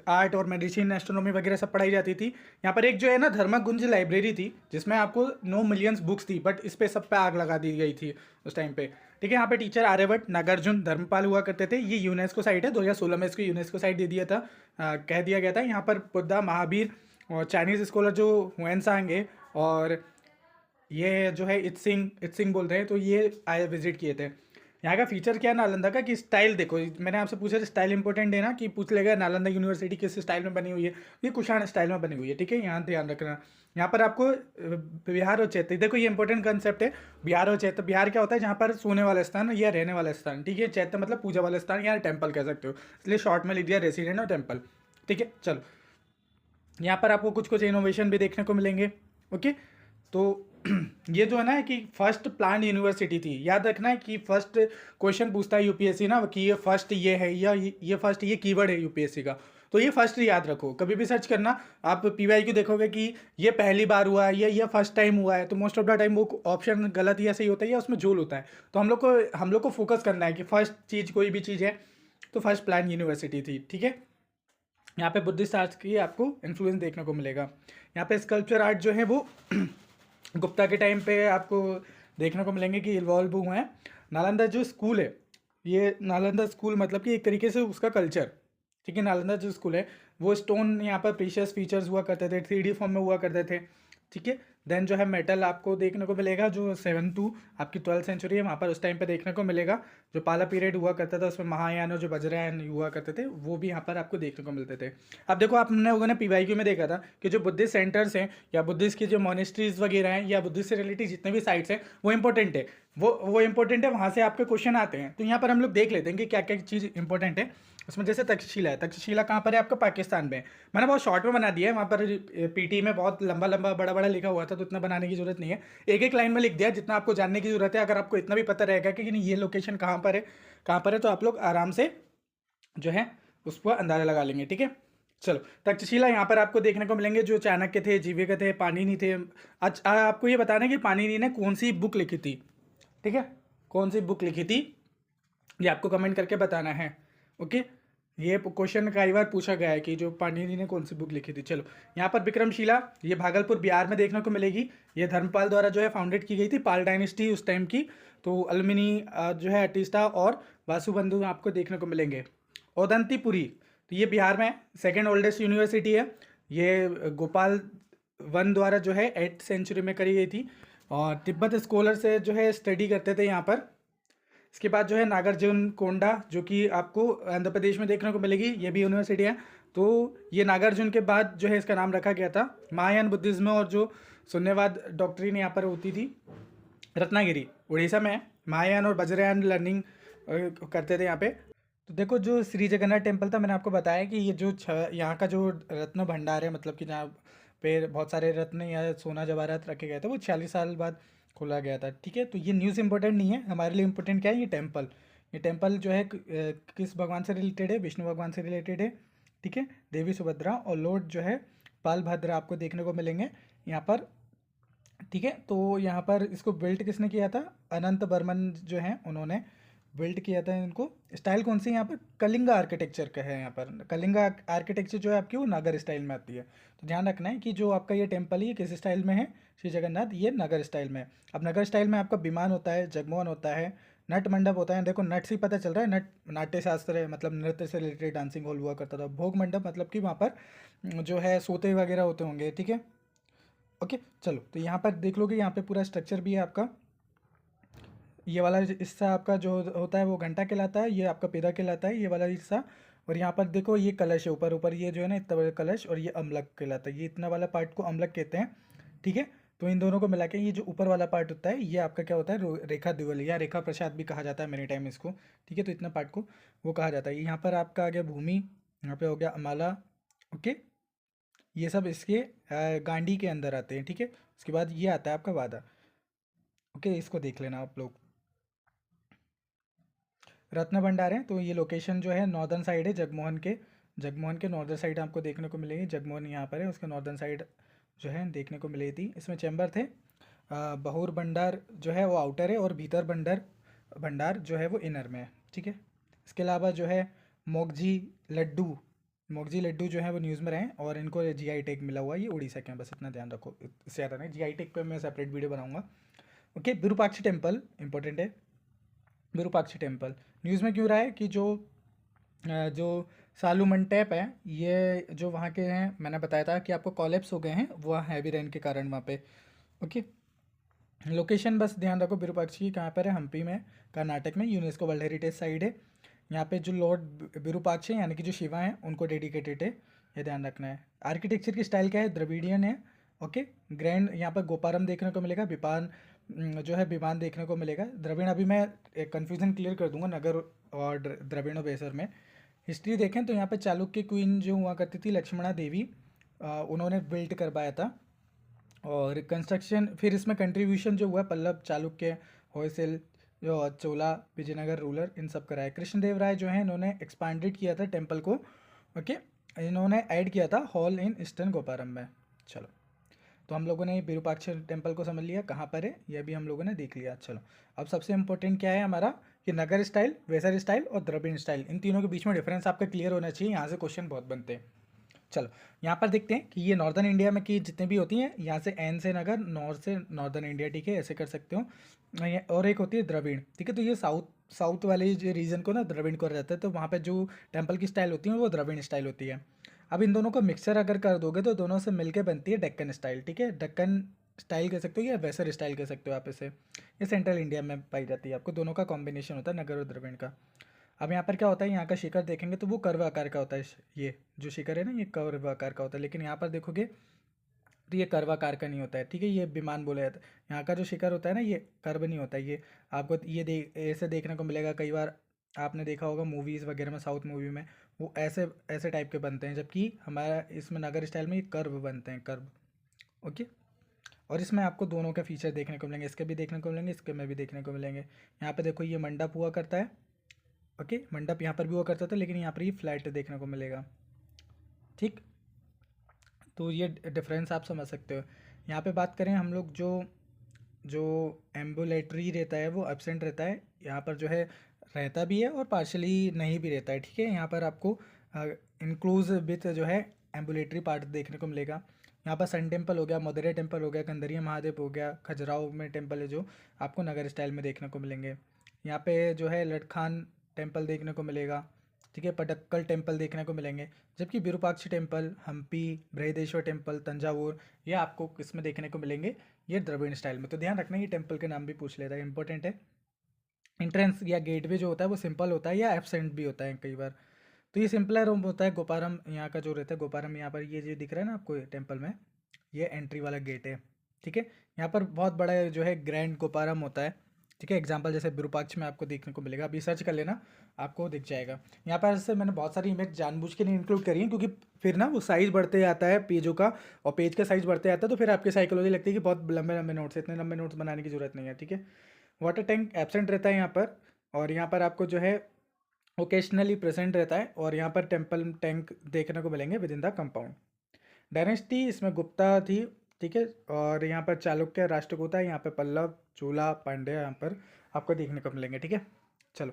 आर्ट और मेडिसिन, एस्ट्रोनॉमी वगैरह सब पढ़ाई जाती थी। यहाँ पर एक जो है ना धर्मगुंज लाइब्रेरी थी, जिसमें आपको 9 मिलियंस बुक्स थी, बट इस पे सब पे आग लगा दी गई थी उस टाइम पे, ठीक है। यहाँ पे टीचर आर्यभट्ट, नागार्जुन, धर्मपाल हुआ करते थे। ये यूनेस्को साइट है, 2016 में इसको यूनेस्को साइट दे दिया था, कह दिया गया था। यहाँ पर बुद्धा, महावीर और चाइनीज़ स्कॉलर जो हुएनसांग है और ये जो है इत्सिंग बोलते हैं, तो ये आए विजिट किए थे। यहाँ का फीचर क्या है नालंदा का, कि स्टाइल देखो, मैंने आपसे पूछा स्टाइल इंपॉर्टेंट है ना, कि पूछ लेगा नालंदा यूनिवर्सिटी किस स्टाइल में बनी हुई है, ये कुषाण स्टाइल में बनी हुई है, ठीक है। यहाँ ध्यान रखना। यहाँ पर आपको बिहार और चैत्य, देखो ये इंपॉर्टेंट कंसेप्ट है, बिहार और चैत्य। बिहार क्या होता है, जहाँ पर सोने वाला स्थान या रहने वाला स्थान, ठीक है। चैत्य मतलब पूजा वाला स्थान या टेम्पल कह सकते हो, इसलिए शॉर्ट में लिख दिया रेसिडेंट और टेम्पल, ठीक है। चलो, यहाँ पर आपको कुछ कुछ इनोवेशन भी देखने को मिलेंगे, ओके। तो ये जो है ना कि फर्स्ट प्लान यूनिवर्सिटी थी, याद रखना है कि फर्स्ट क्वेश्चन पूछता है यूपीएससी ना, कि ये फर्स्ट ये है या ये फर्स्ट ये कीवर्ड है यूपीएससी का, तो ये फर्स्ट याद रखो। कभी भी सर्च करना आप पीवाईक्यू देखोगे कि ये पहली बार हुआ है या ये फर्स्ट टाइम हुआ है, तो मोस्ट ऑफ द टाइम वो ऑप्शन गलत या सही होता है या उसमें झोल होता है। तो हम लोग को फोकस करना है कि फर्स्ट चीज़ कोई भी चीज़ है तो फर्स्ट प्लान यूनिवर्सिटी थी, ठीक है। यहाँ पे बुद्धिस्ट आर्ट्स की आपको इन्फ्लुएंस देखने को मिलेगा। यहाँ पे स्कल्पचर आर्ट जो है वो गुप्ता के टाइम पे आपको देखने को मिलेंगे कि इन्वॉल्व हुए हैं। नालंदा जो स्कूल है, ये नालंदा स्कूल मतलब कि एक तरीके से उसका कल्चर, ठीक है। नालंदा जो स्कूल है वो स्टोन, यहाँ पर प्रीशियस फीचर्स हुआ करते थे, 3D फॉर्म में हुआ करते थे, ठीक है। देन जो है मेटल आपको देखने को मिलेगा, जो 7 to आपकी 12th सेंचुरी है वहाँ पर उस टाइम पे देखने को मिलेगा। जो पाला पीरियड हुआ करता था उसमें महायान और जो वज्रयान हुआ करते थे वो भी यहाँ पर आपको देखने को मिलते थे। अब देखो आपने लोगों ने पीवाईक्यू में देखा था कि जो बुद्धिस्ट सेंटर्स हैं या बुद्धिस्ट की जो मोनेस्ट्रीज वगैरह हैं या बुद्धिस्ट से रिलेटेड जितने भी साइट्स हैं वो इंपॉर्टेंट है, वो इंपॉर्टेंट है, वहाँ से आपके क्वेश्चन आते हैं। तो यहाँ पर हम लोग देख लेते हैं कि क्या क्या चीज़ इंपॉर्टेंट है उसमें। जैसे तक्षशिला है, तक्षशिला कहाँ पर है आपका, पाकिस्तान में। मैंने बहुत शॉर्ट में बना दिया है, वहाँ पर पीटी में बहुत लंबा लंबा बड़ा बड़ा लिखा हुआ था, तो इतना बनाने की जरूरत नहीं है, एक एक लाइन में लिख दिया जितना आपको जानने की जरूरत है। अगर आपको इतना भी पता रहेगा कि नहीं ये लोकेशन कहाँ पर है तो आप लोग आराम से जो है उस पर अंदाजा लगा लेंगे, ठीक है। चलो, तक्षशिला यहाँ पर आपको देखने को मिलेंगे जो चाणक्य थे, जीविका थे, पाणिनि थे। अच्छा, आपको ये बताना है कि पाणिनि ने कौन सी बुक लिखी थी, ठीक है, कौन सी बुक लिखी थी ये आपको कमेंट करके बताना है, ओके। ये क्वेश्चन कई बार पूछा गया है कि जो पाणिनि ने कौन सी बुक लिखी थी। चलो, यहाँ पर विक्रमशिला, ये भागलपुर बिहार में देखने को मिलेगी। ये धर्मपाल द्वारा जो है फाउंडेड की गई थी, पाल डायनेस्टी उस टाइम की। तो अल्मिनी जो है अटिस्टा और वासुबंधु आपको देखने को मिलेंगे। औदंतीपुरी, तो ये बिहार में सेकेंड ओल्डेस्ट यूनिवर्सिटी है। ये गोपाल वन द्वारा जो है 8th सेंचुरी में करी गई थी और तिब्बत स्कॉलर से जो है स्टडी करते थे यहाँ पर। इसके बाद जो है नागार्जुन कोंडा, जो कि आपको आंध्र प्रदेश में देखने को मिलेगी, ये भी यूनिवर्सिटी है। तो ये नागार्जुन के बाद जो है इसका नाम रखा गया था। महायान बुद्धिज्म और जो शून्यवाद डॉक्ट्रिन यहाँ पर होती थी, रत्नागिरी उड़ीसा में महायान और वज्रयान लर्निंग करते थे यहाँ पे। तो देखो जो श्री जगन्नाथ टेम्पल था, मैंने आपको बताया कि ये जो यहाँ का जो रत्न भंडार है, मतलब कि जहाँ पे बहुत सारे रत्न या सोना जवाहरात रखे गए थे, वो 40 साल बाद खोला गया था, ठीक है। तो ये न्यूज़ इंपॉर्टेंट नहीं है हमारे लिए, इंपॉर्टेंट क्या है, ये टेम्पल, ये टेम्पल जो है किस भगवान से रिलेटेड है? विष्णु भगवान से रिलेटेड है, ठीक है। देवी सुभद्रा और लॉर्ड जो है बालभद्र आपको देखने को मिलेंगे यहाँ पर, ठीक है। तो यहाँ पर इसको बिल्ड किसने किया था? अनंत बर्मन जो हैं उन्होंने बिल्ड किया था इनको। स्टाइल कौन सी यहाँ पर? कलिंगा आर्किटेक्चर का है यहाँ पर। कलिंगा आर्किटेक्चर जो है आपकी वो नगर स्टाइल में आती है। तो ध्यान रखना है कि जो आपका ये टेम्पल है ये किस स्टाइल में है? श्री जगन्नाथ ये नगर स्टाइल में है। अब नगर स्टाइल में आपका विमान होता है, जगमोहन होता है, नट मंडप होता है। देखो नट से ही पता चल रहा है, नट नाट्य शास्त्र है, मतलब नृत्य से रिलेटेड डांसिंग हॉल हुआ करता था। भोग मंडप मतलब कि वहाँ पर जो है सोते वगैरह होते होंगे, ठीक है। ओके चलो, तो यहाँ पर देख लोगे, यहाँ पे पूरा स्ट्रक्चर भी है आपका। ये वाला हिस्सा आपका जो होता है वो घंटा कहलाता है, ये आपका पेरा कहलाता है, ये वाला हिस्सा। और यहाँ पर देखो ये कलश है ऊपर ऊपर, ये जो है ना इतना बड़ा कलश, और ये अमलक कहलाता है। ये इतना वाला पार्ट को अमलक कहते हैं, ठीक है। तो इन दोनों को मिला के ये जो ऊपर वाला पार्ट होता है ये आपका क्या होता है? रेखा द्विवल या रेखा प्रसाद भी कहा जाता है मेनी टाइम इसको, ठीक है। तो इतना पार्ट को वो कहा जाता है। यहाँ पर आपका आ गया भूमि, यहाँ पे हो गया अमाला, ओके। ये सब इसके गांडी के अंदर आते हैं, ठीक है। उसके बाद ये आता है आपका वादा, ओके। इसको देख लेना आप लोग। रत्न भंडार है, तो ये लोकेशन जो है नॉर्दर्न साइड है जगमोहन के। जगमोहन के नॉर्दर्न साइड आपको देखने को मिलेगी। जगमोहन यहाँ पर है, उसके नॉर्दर्न साइड जो है देखने को मिली थी। इसमें चैम्बर थे। बहुर भंडार जो है वो आउटर है, और भीतर भंडार भंडार जो है वो इनर में है, ठीक है। इसके अलावा जो है मोगजी लड्डू, मोगजी लड्डू जो है वो न्यूज़ में रहे हैं, और इनको जीआई टैग मिला हुआ है। ये उड़ीसा के हैं, बस इतना ध्यान रखो, इससे ज़्यादा नहीं। जीआई टैग पे मैं सेपरेट वीडियो बनाऊंगा, ओके। विरूपाक्षी टेम्पल इंपॉर्टेंट है। विरूपाक्षी टेम्पल न्यूज़ में क्यों रहा है कि जो सालू मंटेप है, ये जो वहाँ के हैं, मैंने बताया था कि आपको कॉलेप्स हो गए हैं वहाँ हैवी रेन के कारण वहाँ पे, ओके। लोकेशन बस ध्यान रखो, विरूपाक्षी कहाँ पर है? हम्पी में, कर्नाटक में, यूनेस्को वर्ल्ड हेरिटेज साइट है। यहाँ पे जो लॉर्ड विरूपाक्षी यानी कि जो शिवा हैं उनको डेडिकेटेड है, ये ध्यान रखना है। आर्किटेक्चर की स्टाइल क्या है? द्रविडियन है, ओके। ग्रैंड यहाँ पर गोपारम देखने को मिलेगा, विपान जो है विमान देखने को मिलेगा। द्रविड़, अभी मैं एक कन्फ्यूज़न क्लियर कर दूंगा नगर और द्रविड़ों बेसर में। हिस्ट्री देखें तो यहाँ पे चालुक्य क्वीन जो हुआ करती थी लक्ष्मणा देवी, उन्होंने बिल्ट करवाया था। और कंस्ट्रक्शन फिर इसमें कंट्रीब्यूशन जो हुआ है पल्लव, चालुक्य, होयसल, जो चोला, विजयनगर रूलर, इन सब कराया। कृष्णदेव राय जो है इन्होंने एक्सपांडेड किया था टेम्पल को, ओके। इन्होंने ऐड किया था हॉल इन ईस्टर्न गोपारम में। चलो, तो हम लोगों ने विरूपाक्ष टेम्पल को समझ लिया कहाँ पर है, यह भी हम लोगों ने देख लिया। चलो, अब सबसे इंपॉर्टेंट क्या है हमारा? कि नगर स्टाइल, वेसर स्टाइल और द्रविड़ स्टाइल, इन तीनों के बीच में डिफरेंस आपका क्लियर होना चाहिए। यहाँ से क्वेश्चन बहुत बनते हैं। चलो, यहाँ पर देखते हैं कि ये नॉर्दर्न इंडिया में की जितने भी होती हैं, यहाँ से एन से नगर, नॉर्थ से नॉर्दर्न इंडिया, ठीक है, ऐसे कर सकते हो। और एक होती है द्रविड़, ठीक है। तो ये साउथ वाले जो रीजन को ना द्रविड़ कहा जाता है, तो वहाँ पे जो टेम्पल की स्टाइल होती है वो द्रविड़ स्टाइल होती है। अब इन दोनों को मिक्सर अगर कर दोगे तो दोनों से मिलके बनती है डेक्कन स्टाइल, ठीक है। डेक्कन स्टाइल कह सकते हो या वेसर स्टाइल कह सकते हो आप इसे। ये सेंट्रल इंडिया में पाई जाती है। आपको दोनों का कॉम्बिनेशन होता है, नगर और द्रविड़ का। अब यहाँ पर क्या होता है, यहाँ का शिखर देखेंगे तो वो कर्व आकार का होता है। ये जो शिखर है ना ये कर्व आकार का होता है, लेकिन यहाँ पर देखोगे तो ये कर्व आकार का नहीं होता है, ठीक है। ये विमान बोला जाता है। यहाँ का जो शिखर होता है ना ये कर्व नहीं होता है। ये आपको ये ऐसे देखने को मिलेगा। कई बार आपने देखा होगा मूवीज़ वगैरह में, साउथ मूवी में वो ऐसे ऐसे टाइप के बनते हैं, जबकि हमारा इसमें नगर स्टाइल में ये कर्व बनते हैं, कर्व, ओके। और इसमें आपको दोनों के फीचर देखने को मिलेंगे, इसके भी देखने को मिलेंगे, इसके में भी देखने को मिलेंगे। यहाँ पे देखो ये मंडप हुआ करता है, ओके। मंडप यहाँ पर भी हुआ करता था, लेकिन यहाँ पर ये फ्लैट देखने को मिलेगा, ठीक। तो ये डिफरेंस आप समझ सकते हो। यहाँ पे बात करें हम लोग, जो जो एम्बुलेटरी रहता है वो एब्सेंट रहता है। यहाँ पर जो है रहता भी है और पार्शली नहीं भी रहता है, ठीक है। यहाँ पर आपको इंक्लूज विथ जो है एम्बुलेटरी पार्ट देखने को मिलेगा। यहाँ पर सन टेम्पल हो गया, मदुरै टेम्पल हो गया, कंदरिया महादेव हो गया, खजुराहो में टेम्पल है जो आपको नगर स्टाइल में देखने को मिलेंगे। यहाँ पे जो है लटखान टेम्पल देखने को मिलेगा, ठीक है। पटक्कल टेम्पल देखने को मिलेंगे। जबकि विरूपाक्ष टेम्पल, हम्पी, बृहदेश्वर टेम्पल, तंजावुर, ये आपको किस में देखने को मिलेंगे? ये द्रविड़ स्टाइल में। तो ध्यान रखना ये टेम्पल के नाम भी पूछ लेता है, इंपॉर्टेंट है। एंट्रेंस या गेटवे जो होता है वो सिंपल होता है या एब्सेंट भी होता है कई बार। तो ये सिंपलर होता है। गोपारम यहाँ का जो रहता है, गोपारम यहाँ पर ये जो दिख रहा है ना आपको टेम्पल में, ये एंट्री वाला गेट है, ठीक है। यहाँ पर बहुत बड़ा जो है ग्रैंड गोपारम होता है, ठीक है। एग्जाम्पल जैसे विरूपाक्ष में आपको देखने को मिलेगा, अभी सर्च कर लेना आपको दिख जाएगा। यहाँ पर से मैंने बहुत सारी इमेज जानबूझ के नहीं इंक्लूड करी है, क्योंकि फिर ना वो साइज़ बढ़ते जाता है पेजों का, और पेज का साइज़ बढ़ते जाता है तो फिर आपकी साइकोलॉजी लगती है कि बहुत लंबे लंबे नोट्स, इतने लंबे नोट्स बनाने की जरूरत नहीं है, ठीक है। वाटर टैंक एब्सेंट रहता है यहाँ पर, और यहाँ पर आपको जो है ओकेशनली प्रेजेंट रहता है, और यहाँ पर टेम्पल टैंक देखने को मिलेंगे with in the compound. Dynasty इसमें गुप्ता थी, ठीक है, और यहाँ पर चालुक्य राष्ट्रकूटा, यहाँ पे पल्लव, चोला, पांड्या यहाँ पर आपको देखने को मिलेंगे, ठीक है। चलो,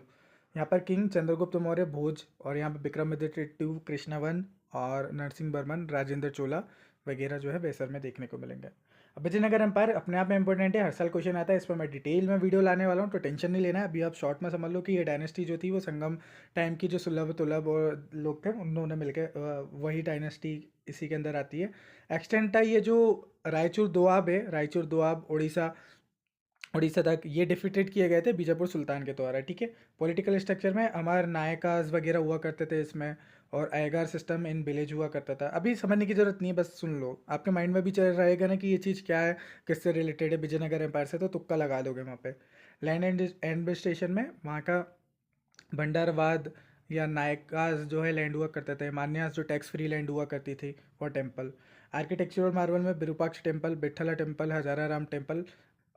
यहाँ पर किंग चंद्रगुप्त मौर्य, भोज, और यहाँ पर विक्रमादित्य टू, कृष्णवन, और नरसिंह वर्मन, राजेंद्र चोला वगैरह जो है बेसर में देखने को मिलेंगे। अब विजयनगर एम्पायर अपने आप में इंपॉर्टेंट है, हर साल क्वेश्चन आता है, इस पर मैं डिटेल में वीडियो लाने वाला हूँ, तो टेंशन नहीं लेना है। अभी आप शॉर्ट में समझ लो कि ये डायनेस्टी जो थी वो संगम टाइम की जो सुलभ तुलभ और लोग थे उन्होंने मिलकर वही डायनेस्टी इसी के अंदर आती है। एक्सटेंट है ये जो रायचूर दोआब है, रायचूर दोआब उड़ीसा, उड़ीसा तक ये डिफिटेड किए गए थे बीजापुर सुल्तान के द्वारा, ठीक है। पॉलिटिकल स्ट्रक्चर में अमर नायकास वगैरह हुआ करते थे इसमें, और अयगार सिस्टम इन विलेज हुआ करता था। अभी समझने की जरूरत नहीं है, बस सुन लो, आपके माइंड में भी चल रहेगा ना कि ये चीज़ क्या है, किससे रिलेटेड है विजयनगर एम्पायर से, तो तुक्का लगा दोगे वहाँ पे। लैंड एंड एडमिनिस्ट्रेशन में वहाँ का भंडारवाद या नायकास जो है लैंड हुआ करते थे, मान्यास जो टैक्स फ्री लैंड हुआ करती थी, और टेम्पल। आर्किटेक्चरल मार्वल में विरूपाक्ष टेम्पल, बिट्ठला टेम्पल, हजारा राम टेम्पल,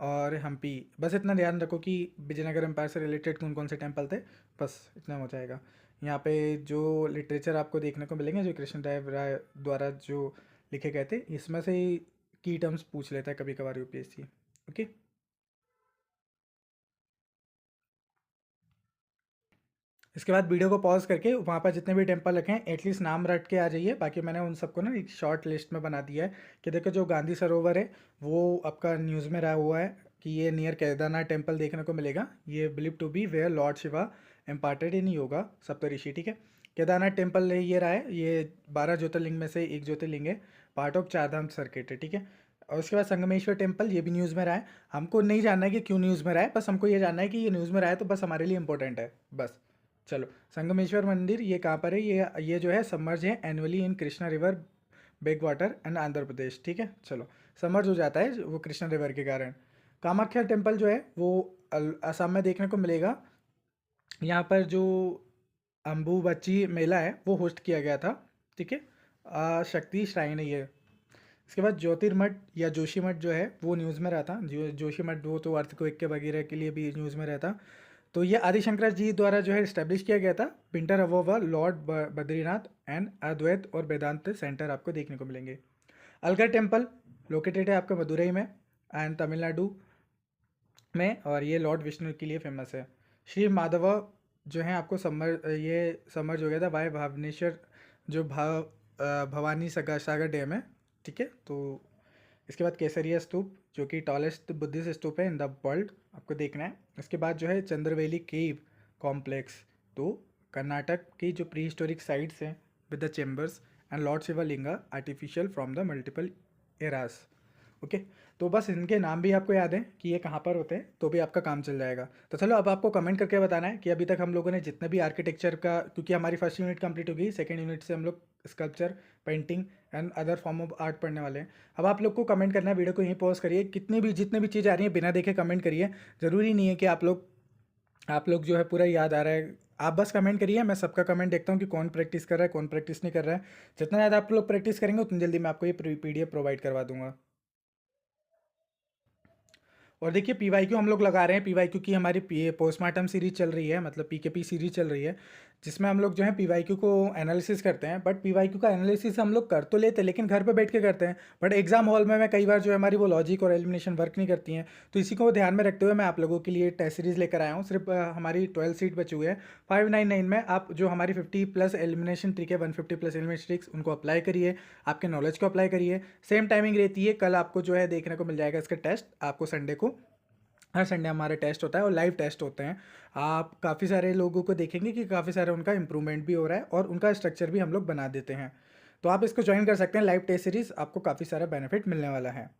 और हम्पी। बस इतना ध्यान रखो कि विजयनगर एम्पायर से रिलेटेड कौन कौन से टेम्पल थे, बस इतना हो जाएगा। यहाँ पे जो लिटरेचर आपको देखने को मिलेंगे जो कृष्णदेव राय द्वारा जो लिखे गए थे, इसमें से ही की टर्म्स पूछ लेता है कभी कभार यूपीएससी। ओके, इसके बाद वीडियो को पॉज करके वहाँ पर जितने भी टेम्पल रखे हैं एटलीस्ट नाम रट के आ जाइए। बाकी मैंने उन सबको ना एक शॉर्ट लिस्ट में बना दिया है कि देखो जो गांधी सरोवर है वो आपका न्यूज़ में रहा हुआ है कि ये नियर केदारनाथ टेम्पल देखने को मिलेगा। ये believe to be where lord Shiva imparted in yoga Saptarishi, ठीक है। केदारनाथ टेम्पल ये रहा है, ये 12 ज्योतिर्लिंग में से एक ज्योतिर्लिंग है, पार्ट ऑफ चारधाम सर्किट है, ठीक है। और उसके बाद संगमेश्वर टेम्पल, ये भी न्यूज़ में रहा है। हमको नहीं जानना है कि क्यों न्यूज़ में रहा है, बस हमको ये जानना है कि ये न्यूज़ में रहा है तो बस हमारे लिए इंपॉर्टेंट है, बस। चलो, संगमेश्वर मंदिर ये कहाँ पर है, ये जो है सबमर्ज है annually in Krishna river back water and Andhra Pradesh, ठीक है। चलो, सबमर्ज हो जाता है वो कृष्णा रिवर के कारण। कामाख्या टेम्पल जो है वो असम में देखने को मिलेगा। यहाँ पर जो अम्बुबच्ची मेला है वो होस्ट किया गया था, ठीक है। शक्ति श्राइन है ये। इसके बाद ज्योतिर्मठ या जोशीमठ जो है वो न्यूज़ में रहता, जोशीमठ वो तो अर्थक्वेक के वगैरह के लिए भी न्यूज़ में रहता। तो ये आदि शंकरा जी द्वारा जो है इस्टेब्लिश किया गया था। विंटर अवोवा लॉर्ड बद्रीनाथ एंड अद्वैत और वेदांत सेंटर आपको देखने को मिलेंगे। अलगर टेम्पल लोकेटेड है आपका मदुरई में एंड तमिलनाडु में, और ये लॉर्ड विष्णु के लिए फेमस है। श्री माधव जो है आपको ये समर्ज हो गया था बाय भावनेश्वर जो भवानी सागर डैम है, ठीक है। तो इसके बाद केसरिया स्तूप जो कि टॉलेस्ट बुद्धिस्ट स्तूप है इन द वर्ल्ड, आपको देखना है। इसके बाद जो है चंद्रवेली केव कॉम्प्लेक्स, तो कर्नाटक की जो प्री हिस्टोरिक साइट्स हैं with the chambers and Lord Shivalinga artificial from the multiple eras, okay. तो बस इनके नाम भी आपको याद है कि ये कहाँ पर होते हैं, तो भी आपका काम चल जाएगा। तो चलो अब आपको कमेंट करके बताना है कि अभी तक हम लोगों ने जितने भी आर्किटेक्चर का, क्योंकि हमारी फर्स्ट यूनिट कंप्लीट हो गई, सेकंड यूनिट से हम लोग sculpture, painting and other form of art पढ़ने वाले हैं। अब आप लोग को कमेंट करना है, वीडियो को यहीं पॉज करिए, जितने भी चीज़ आ रही है बिना देखे कमेंट करिए। ज़रूरी नहीं है कि आप लोग जो है पूरा याद आ रहा है, आप बस कमेंट करिए। मैं सबका कमेंट देखता हूँ कि कौन प्रैक्टिस कर रहा है कौन प्रैक्टिस नहीं कर रहा है। जितना ज़्यादा आप लोग प्रैक्टिस करेंगे उतनी जल्दी मैं आपको ये PDF प्रोवाइड करवा दूंगा। और देखिए पीवाईक्यू हम लोग लगा रहे हैं, पीवाईक्यू की हमारी पोस्टमार्टम सीरीज चल रही है, मतलब PKP सीरीज चल रही है, जिसमें हम लोग जो है पीवाईक्यू को एनालिसिस करते हैं। बट पीवाईक्यू का एनालिसिस हम लोग कर तो लेते हैं लेकिन घर पे बैठ के करते हैं, बट एग्जाम हॉल में मैं कई बार जो है हमारी वो लॉजिक और एलिमिनेशन वर्क नहीं करती हैं। तो इसी को ध्यान में रखते हुए मैं आप लोगों के लिए टेस्ट सीरीज लेकर आया हूँ। सिर्फ हमारी 12 सीट बची हुई है। 599 में आप जो हमारी 50+ एलिमिनेशन ट्रिक है, 150+ एलिमिनेशन ट्रिक्स, उनको अप्लाई करिए, आपके नॉलेज को अप्लाई करिए। सेम टाइमिंग रहती है, कल आपको जो है देखने को मिल जाएगा इसका टेस्ट। आपको संडे को, हर संडे हमारे टेस्ट होता है और लाइव टेस्ट होते हैं। आप काफ़ी सारे लोगों को देखेंगे कि काफ़ी सारे उनका इंप्रूवमेंट भी हो रहा है और उनका स्ट्रक्चर भी हम लोग बना देते हैं। तो आप इसको ज्वाइन कर सकते हैं, लाइव टेस्ट सीरीज, आपको काफ़ी सारा बेनिफिट मिलने वाला है।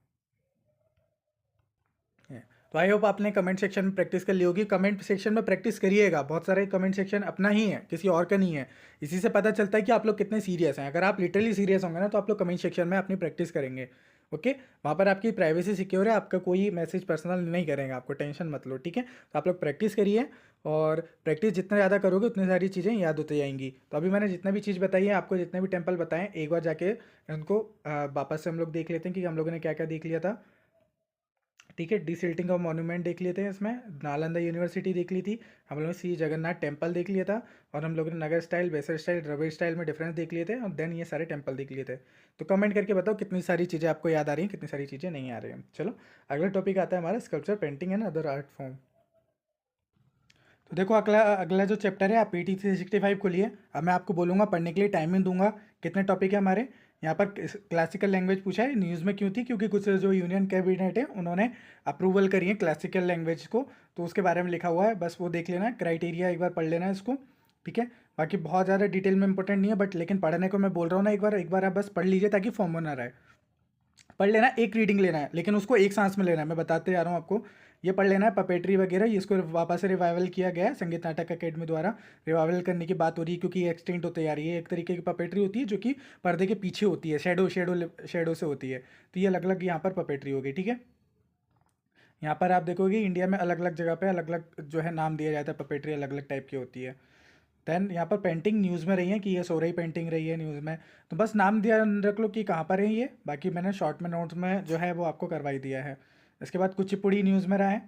तो आई होप आपने कमेंट सेक्शन में प्रैक्टिस कर ली होगी। कमेंट सेक्शन में प्रैक्टिस करिएगा, बहुत सारे कमेंट सेक्शन अपना ही है, किसी और का नहीं है। इसी से पता चलता है कि आप लोग कितने सीरियस हैं। अगर आप लिटरली सीरियस होंगे ना तो आप लोग कमेंट सेक्शन में अपनी प्रैक्टिस करेंगे, ओके। वहाँ पर आपकी प्राइवेसी सिक्योर है, आपका कोई मैसेज पर्सनल नहीं करेंगे, आपको टेंशन मत लो, ठीक है। तो आप लोग प्रैक्टिस करिए, और प्रैक्टिस जितना ज़्यादा करोगे उतनी सारी चीज़ें याद होती जाएंगी। तो अभी मैंने जितना भी चीज़ बताई है आपको, जितने भी टेम्पल बताएं, एक बार जाके उनको वापस से हम लोग देख लेते हैं कि हम लोगों ने क्या क्या देख लिया था। ठीक है, डिसिल्टिंग ऑफ मॉन्यूमेंट देख लिए थे इसमें, नालंदा यूनिवर्सिटी देख ली थी, हम लोगों ने श्री जगन्नाथ टेम्पल देख लिया था, और हम लोगों ने Nagar style, Vesara style, Dravida style में डिफरेंस देख लिए थे, और देन ये सारे टेम्पल देख लिए थे। तो कमेंट करके बताओ कितनी सारी चीज़ें आपको याद आ रही हैं, कितनी सारी चीज़ें नहीं आ रही हैं। चलो अगला टॉपिक आता है हमारा sculpture, painting and other art form. तो देखो अगला अगला जो चैप्टर है आप PT 365 को लिए। अब मैं आपको बोलूँगा पढ़ने के लिए, टाइमिंग दूंगा। कितने टॉपिक है हमारे यहाँ पर। क्लासिकल लैंग्वेज पूछा है, न्यूज़ में क्यों थी, क्योंकि कुछ जो यूनियन कैबिनेट है उन्होंने अप्रूवल करी है क्लासिकल लैंग्वेज को, तो उसके बारे में लिखा हुआ है, बस वो देख लेना, क्राइटेरिया एक बार पढ़ लेना है इसको। ठीक है, बाकी बहुत ज़्यादा डिटेल में इंपॉर्टेंट नहीं है, बट लेकिन पढ़ने को मैं बोल रहा हूँ ना, एक बार आप बस पढ़ लीजिए ताकि फॉर्म ना रहे। पढ़ लेना, एक रीडिंग लेना है, लेकिन उसको एक सांस में लेना है, मैं बताते जा रहा हूँ आपको। ये पढ़ लेना है पपेट्री वगैरह, इसको वापस से रिवाइवल किया गया है संगीत नाटक अकेडमी द्वारा। रिवाइवल करने की बात हो रही है क्योंकि ये एक्सटेंट होते जा रही है। एक तरीके की पपेट्री होती है जो कि पर्दे के पीछे होती है, शेडो से होती है। तो ये अलग अलग यहाँ पर पपेट्री होगी। ठीक है, यहाँ पर आप देखोगे इंडिया में अलग अलग जगह पे अलग अलग जो है नाम दिया जाता है, पपेट्री अलग अलग टाइप की होती है। देन यहाँ पर पेंटिंग न्यूज़ में रही है कि ये सोरई पेंटिंग रही है न्यूज़ में, तो बस नाम ध्यान रख लो कि कहाँ पर है ये। बाकी मैंने शॉर्ट में नोट्स में जो है वो आपको करवाई दिया है। इसके बाद कुचिपुड़ी न्यूज़ में रहा है,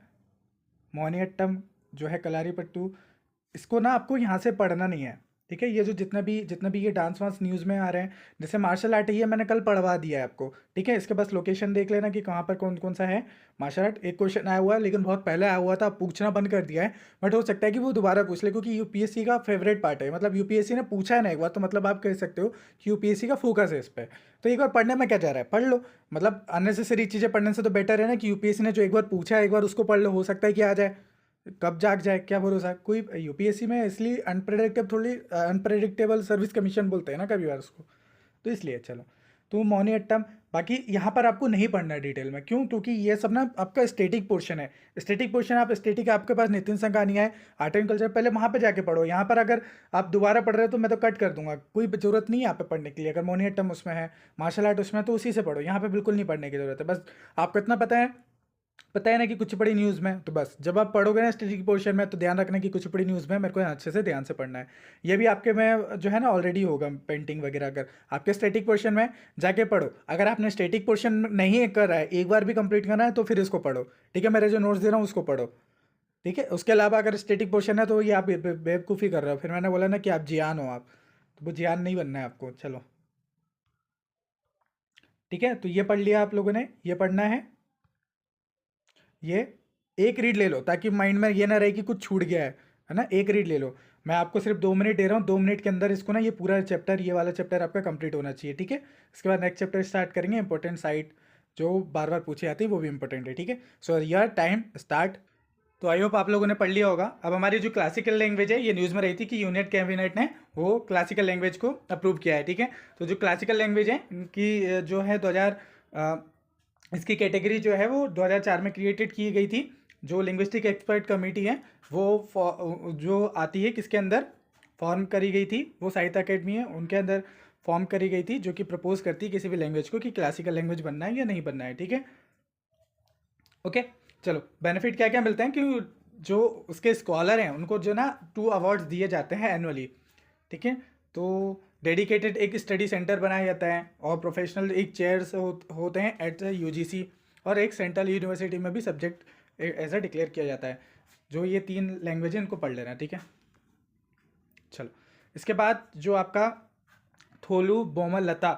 मोहिनीअट्टम जो है कलारीपट्टू, इसको ना आपको यहाँ से पढ़ना नहीं है। ठीक है, ये जो जितने भी ये डांस वांस न्यूज़ में आ रहे हैं, जैसे मार्शल आर्ट है, ये मैंने कल पढ़वा दिया है आपको। ठीक है, इसके बस लोकेशन देख लेना कि कहाँ पर कौन कौन सा है मार्शल आर्ट। एक क्वेश्चन आया हुआ है लेकिन बहुत पहले आया हुआ था, पूछना बंद कर दिया है, बट हो सकता है कि वो दोबारा पूछ ले, क्योंकि यूपीएससी का फेवरेट पार्ट है। मतलब यूपीएससी ने पूछा है ना एक बार, तो मतलब आप कह सकते हो कि यूपीएससी का फोकस है इस पर। तो एक बार पढ़ने में क्या जा रहा है, पढ़ लो। मतलब अननेसेसरी चीज़ें पढ़ने से तो बेटर है ना कि यूपीएससी ने जो एक बार पूछा है एक बार उसको पढ़ लो, हो सकता है कि आ जाए, कब जाग जाए क्या भरोसा। कोई यूपीएससी में इसलिए अनप्रेडिक्टेबल सर्विस कमीशन बोलते हैं ना कभी बार उसको, तो इसलिए चलो। तो मोहिनीअट्टम, बाकी यहाँ पर आपको नहीं पढ़ना है डिटेल में, क्यों, क्योंकि ये सब ना आपका स्टैटिक पोर्शन है। स्टैटिक पोर्शन आप स्टैटिक, आपके पास नितिन संघानिया है, आर्ट एंड कल्चर, पहले वहाँ पे जाके पढ़ो। यहाँ पर अगर आप दोबारा पढ़ रहे हो तो मैं तो कट कर दूंगा, कोई जरूरत नहीं है यहाँ पे पढ़ने के लिए। अगर मोहिनीअट्टम उसमें है, मार्शल आर्ट उसमें, तो उसी से पढ़ो, यहाँ पे बिल्कुल नहीं पढ़ने की जरूरत है। बस आपको इतना पता है ना कि कुचिपुड़ी न्यूज़ में, तो बस जब आप पढ़ोगे ना स्टैटिक पोर्शन में, तो ध्यान रखना कि कुचिपुड़ी न्यूज़ में मेरे को अच्छे से ध्यान से पढ़ना है। ये भी आपके में जो है ना ऑलरेडी होगा पेंटिंग वगैरह, अगर आपके स्टैटिक पोर्शन में जाके पढ़ो। अगर आपने स्टैटिक पोर्शन नहीं कर रहा है, एक बार भी कंप्लीट करना है, तो फिर इसको पढ़ो। ठीक है, मेरे जो नोट्स दे रहा हूँ उसको पढ़ो। ठीक है, उसके अलावा अगर स्टैटिक पोर्शन है तो ये आप बेवकूफ़ी कर रहे हो, फिर मैंने बोला ना कि आप जियान हो आप, तो वो जियान नहीं बनना है आपको। चलो ठीक है, तो ये पढ़ लिया आप लोगों ने, ये पढ़ना है। ये एक रीड ले लो ताकि माइंड में ये ना रहे कि कुछ छूट गया है ना। एक रीड ले लो, मैं आपको सिर्फ 2 मिनट दे रहा हूँ, 2 मिनट के अंदर इसको ना ये पूरा चैप्टर, ये वाला चैप्टर आपका कंप्लीट होना चाहिए। ठीक है, इसके बाद नेक्स्ट चैप्टर स्टार्ट करेंगे, इंपॉर्टेंट साइट जो बार बार पूछी जाती है वो भी इंपॉर्टेंट है। ठीक है, सो यार टाइम स्टार्ट। तो आई होप आप लोगों ने पढ़ लिया होगा। अब हमारी जो क्लासिकल लैंग्वेज है, ये न्यूज़ में रही थी कि यूनियन कैबिनेट ने वो क्लासिकल लैंग्वेज को अप्रूव किया है। ठीक है, तो जो क्लासिकल लैंग्वेज है इनकी जो है 2000 इसकी कैटेगरी जो है वो 2004 में क्रिएटेड की गई थी। जो लिंग्विस्टिक एक्सपर्ट कमेटी है वो जो आती है किसके अंदर फॉर्म करी गई थी, वो साहित्य अकेडमी है उनके अंदर फॉर्म करी गई थी, जो कि प्रपोज करती है किसी भी लैंग्वेज को कि क्लासिकल लैंग्वेज बनना है या नहीं बनना है। ठीक है, ओके। चलो बेनिफिट क्या क्या मिलते हैं कि जो उसके स्कॉलर हैं उनको जो ना 2 अवार्ड्स दिए जाते हैं एनुअली। ठीक है, तो डेडिकेटेड एक स्टडी सेंटर बनाया जाता है, और प्रोफेशनल एक चेयर्स होते हैं एट यूजीसी, और एक सेंट्रल यूनिवर्सिटी में भी सब्जेक्ट ऐसा डिक्लेयर किया जाता है। जो ये 3 लैंग्वेज हैं इनको पढ़ लेना। ठीक है, चलो इसके बाद जो आपका थोलू बोमल लता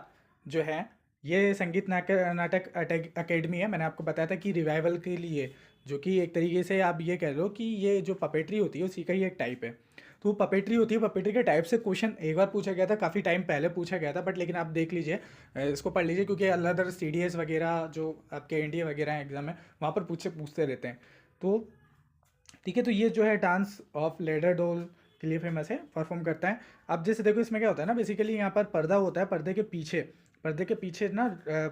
जो है, ये संगीत नाटक अकेडमी है। मैंने आपको बताया था कि रिवाइवल के लिए, जो कि एक तरीके से आप ये कह लो कि ये जो पपेट्री होती है उसी का ही एक टाइप है। तो वो पपेट्री होती है, पपेट्री के टाइप से क्वेश्चन एक बार पूछा गया था, काफ़ी टाइम पहले पूछा गया था, बट लेकिन आप देख लीजिए, इसको पढ़ लीजिए, क्योंकि अदर CDS वगैरह जो आपके NDA वगैरह एग्जाम है वहाँ पर पूछते रहते हैं। तो ठीक है, तो ये जो है डांस ऑफ लेडर डोल के लिए फेमस है, परफॉर्म करता है। अब जैसे देखो इसमें क्या होता है ना, बेसिकली यहाँ पर पर्दा होता है, पर्दे के पीछे ना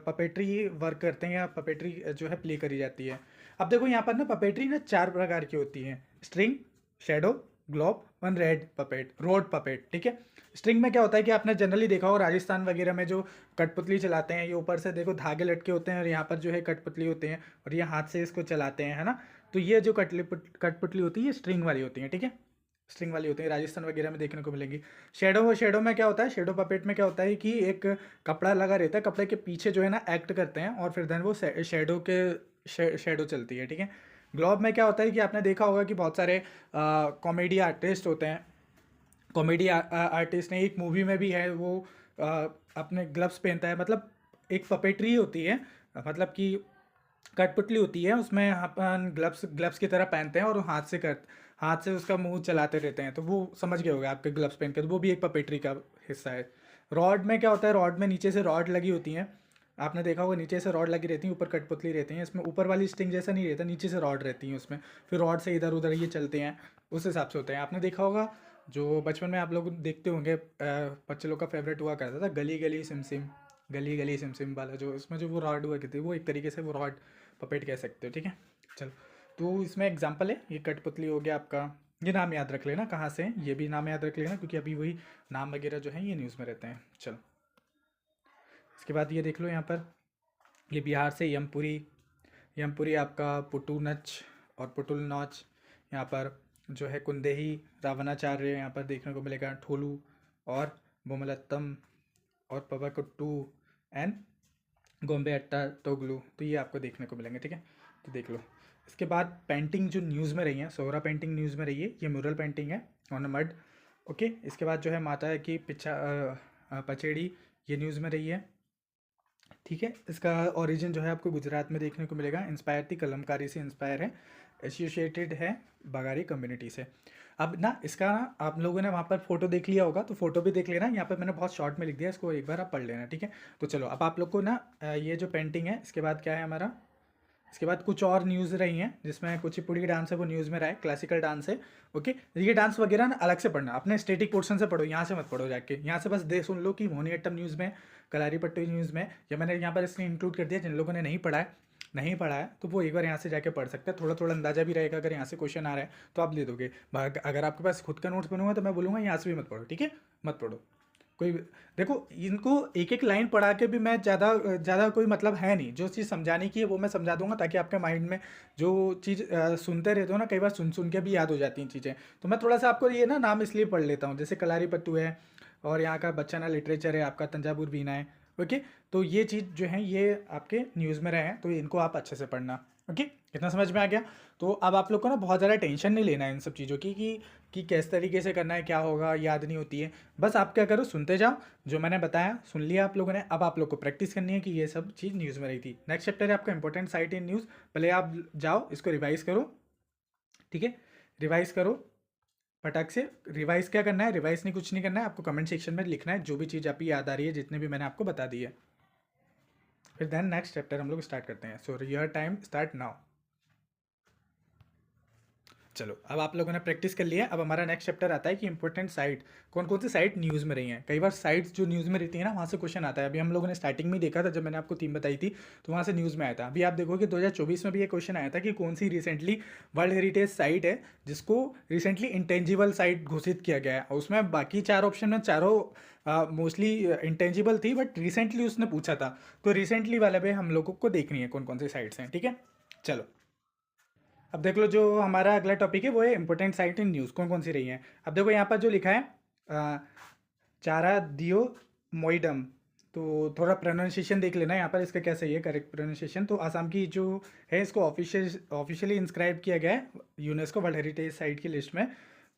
पपेट्री वर्क करते हैं, या पपेट्री जो है प्ले करी जाती है। अब देखो यहाँ पर ना पपेट्री ना 4 प्रकार की होती है, string, shadow, globe, one road puppet. ठीक है, स्ट्रिंग में क्या होता है कि आपने जनरली देखा हो राजस्थान वगैरह में जो कठपुतली चलाते हैं, ये ऊपर से देखो धागे लटके होते हैं और यहाँ पर जो है कठपुतली होते हैं, और ये हाथ से इसको चलाते हैं, है ना। तो ये जो कठपुतली होती है ये स्ट्रिंग वाली होती है। ठीक है, स्ट्रिंग वाली होती है, राजस्थान वगैरह में देखने को मिलेंगी। शेडो में क्या होता है, शेडो पपेट में क्या होता है कि एक कपड़ा लगा रहता है, कपड़े के पीछे जो है ना एक्ट करते हैं, और फिर देन वो शेडो के शेडो चलती है, ठीक है। ग्लोब में क्या होता है कि आपने देखा होगा कि बहुत सारे कॉमेडी आर्टिस्ट होते हैं। कॉमेडी आर्टिस्ट ने एक मूवी में भी है, वो अपने ग्लव्स पहनता है, मतलब एक पपेट्री होती है, मतलब कि कठपुतली होती है, उसमें अपन ग्लव्स ग्लव्स की तरह पहनते हैं और हाथ से उसका मुंह चलाते रहते हैं, तो वो समझ गए होगे आपके ग्लव्स पहन के, तो वो भी एक पपेट्री का हिस्सा है। रॉड में क्या होता है, रॉड में नीचे से रॉड लगी होती हैं, आपने देखा होगा नीचे से रॉड लगी रहती है, ऊपर कठपुतली रहती हैं, इसमें ऊपर वाली स्टिंग जैसा नहीं रहता, नीचे से रॉड रहती हैं उसमें, फिर रॉड से इधर उधर ये चलते हैं, उस हिसाब से होते हैं। आपने देखा होगा जो बचपन में आप लोग देखते होंगे, बच्चे लोग का फेवरेट हुआ करता था गली गली सिम सिम, गली गली सिम सिम वाला, जो इसमें जो वो रॉड हुआ करती है, वो एक तरीके से वो रॉड पपेट कह सकते हो, ठीक है। चलो, तो इसमें एग्जांपल है, ये कठपुतली हो गया आपका, ये नाम याद रख लेना कहाँ से है, ये भी नाम याद रख लेना, क्योंकि अभी वही नाम वगैरह जो है ये न्यूज़ में रहते हैं। चलो, इसके बाद ये देख लो यहाँ पर, ये बिहार से यमपुरी, यमपुरी आपका पुटू नच और पुटुल नौच, यहाँ पर जो है कुंदेही रावणाचार्य यहाँ पर देखने को मिलेगा, ठोलू और बोमलत्तम और पवाकुट्टू एंड गोम्बे अट्टा टोगलू, तो ये आपको देखने को मिलेंगे, ठीक है। तो देख लो, इसके बाद पेंटिंग जो न्यूज़ में रही है, सोहरा पेंटिंग न्यूज़ में रही है, ये म्यूरल पेंटिंग है ऑन मड, ओके। इसके बाद जो है माता है कि पचेड़ी, ये न्यूज़ में रही है, ठीक है। इसका ओरिजिन जो है आपको गुजरात में देखने को मिलेगा, इंस्पायर थी कलमकारी से इंस्पायर है, एसोसिएटेड है बागारी कम्युनिटी से। अब ना इसका ना आप लोगों ने वहाँ पर फोटो देख लिया होगा, तो फोटो भी देख लेना, यहाँ पर मैंने बहुत शॉर्ट में लिख दिया, इसको एक बार आप पढ़ लेना, ठीक है। तो चलो, अब आप लोग को ना ये जो पेंटिंग है, इसके बाद क्या है हमारा, इसके बाद कुछ और न्यूज़ रही हैं, जिसमें कुचिपुड़ी डांस है वो न्यूज़ में रहा है, क्लासिकल डांस है, ओके। ये डांस वगैरह ना अलग से पढ़ना, अपने स्टेटिक पोर्शन से पढ़ो, यहाँ से मत पढ़ो जाके, यहाँ से बस दे सुन लो कि मोहिनीअट्टम न्यूज़ में, कलारीपट्टू न्यूज़ में, या मैंने यहाँ पर इसलिए इंक्लूड कर दिया जिन लोगों ने नहीं पढ़ा है तो वो एक बार यहाँ से जाके पढ़ सकते हैं, थोड़ा थोड़ा अंदाजा भी रहेगा, अगर यहाँ से क्वेश्चन आ रहा है तो आप ले दोगे। अगर आपके पास खुद का नोट्स बनूंगा तो मैं बोलूँगा यहाँ से भी मत पढ़ो, ठीक है, मत पढ़ो कोई। देखो, इनको एक एक लाइन पढ़ा के भी मैं ज़्यादा कोई मतलब है नहीं, जो चीज़ समझाने की है वो मैं समझा दूंगा, ताकि आपके माइंड में जो चीज़ सुनते रहते हो ना, कई बार सुन सुन के भी याद हो जाती हैं चीज़ें, तो मैं थोड़ा सा आपको ये ना नाम इसलिए पढ़ लेता हूँ, जैसे कलारी पट्टू है, और यहाँ का बच्चना लिटरेचर है आपका, तंजावुर वीणा है, ओके। तो ये चीज़ जो है ये आपके न्यूज़ में रहे हैं, तो इनको आप अच्छे से पढ़ना, ओके। इतना समझ में आ गया। तो अब आप लोग को ना बहुत ज़्यादा टेंशन नहीं लेना है इन सब चीज़ों की, कि किस तरीके से करना है, क्या होगा, याद नहीं होती है, बस आप क्या करो, सुनते जाओ, जो मैंने बताया सुन लिया आप लोगों ने, अब आप लोग को प्रैक्टिस करनी है कि ये सब चीज़ न्यूज़ में रही थी। नेक्स्ट चैप्टर है आपका इंपॉर्टेंट साइट इन न्यूज़, पहले आप जाओ इसको रिवाइज करो, ठीक है, रिवाइज करो फटाक से। रिवाइज क्या करना है, रिवाइज नहीं, कुछ नहीं करना है, आपको कमेंट सेक्शन में लिखना है जो भी चीज़ आपकी याद आ रही है, जितने भी मैंने आपको बता दी है। फिर देन नेक्स्ट चैप्टर हम लोग स्टार्ट करते हैं। So your time start now. चलो, अब आप लोगों ने प्रैक्टिस कर लिया, अब हमारा नेक्स्ट चैप्टर आता है कि इंपॉर्टेंट साइट, कौन कौन सी साइट न्यूज़ में रही हैं। कई बार साइट्स जो न्यूज़ में रहती है ना, वहाँ से क्वेश्चन आता है। अभी हम लोगों ने स्टार्टिंग में ही देखा था, जब मैंने आपको थीम बताई थी, तो वहाँ से न्यूज़ में आया था। अभी आप देखोगे 2024 में भी ये क्वेश्चन आया था कि कौन सी रिसेंटली वर्ल्ड हेरिटेज साइट है जिसको रिसेंटली इंटेंजिबल साइट घोषित किया गया है। उसमें बाकी 4 ऑप्शन में चारों मोस्टली इंटेंजिबल थी, बट रिसेंटली उसने पूछा था, तो रिसेंटली वाले पे हम लोगों को देखनी है कौन कौन सी साइट्स हैं, ठीक है। चलो, अब देख लो, जो हमारा अगला टॉपिक है वो है इंपॉर्टेंट साइट इन न्यूज़, कौन कौन सी रही हैं। अब देखो यहाँ पर जो लिखा है चारा दियो मोइडम, तो थोड़ा प्रोनाउंसिएशन देख लेना यहाँ पर, इसका क्या सही है करेक्ट प्रोनाउंसिएशन। तो आसाम की जो है, इसको ऑफिशियली इंस्क्राइब किया गया है यूनेस्को वर्ल्ड हेरिटेज साइट की लिस्ट में।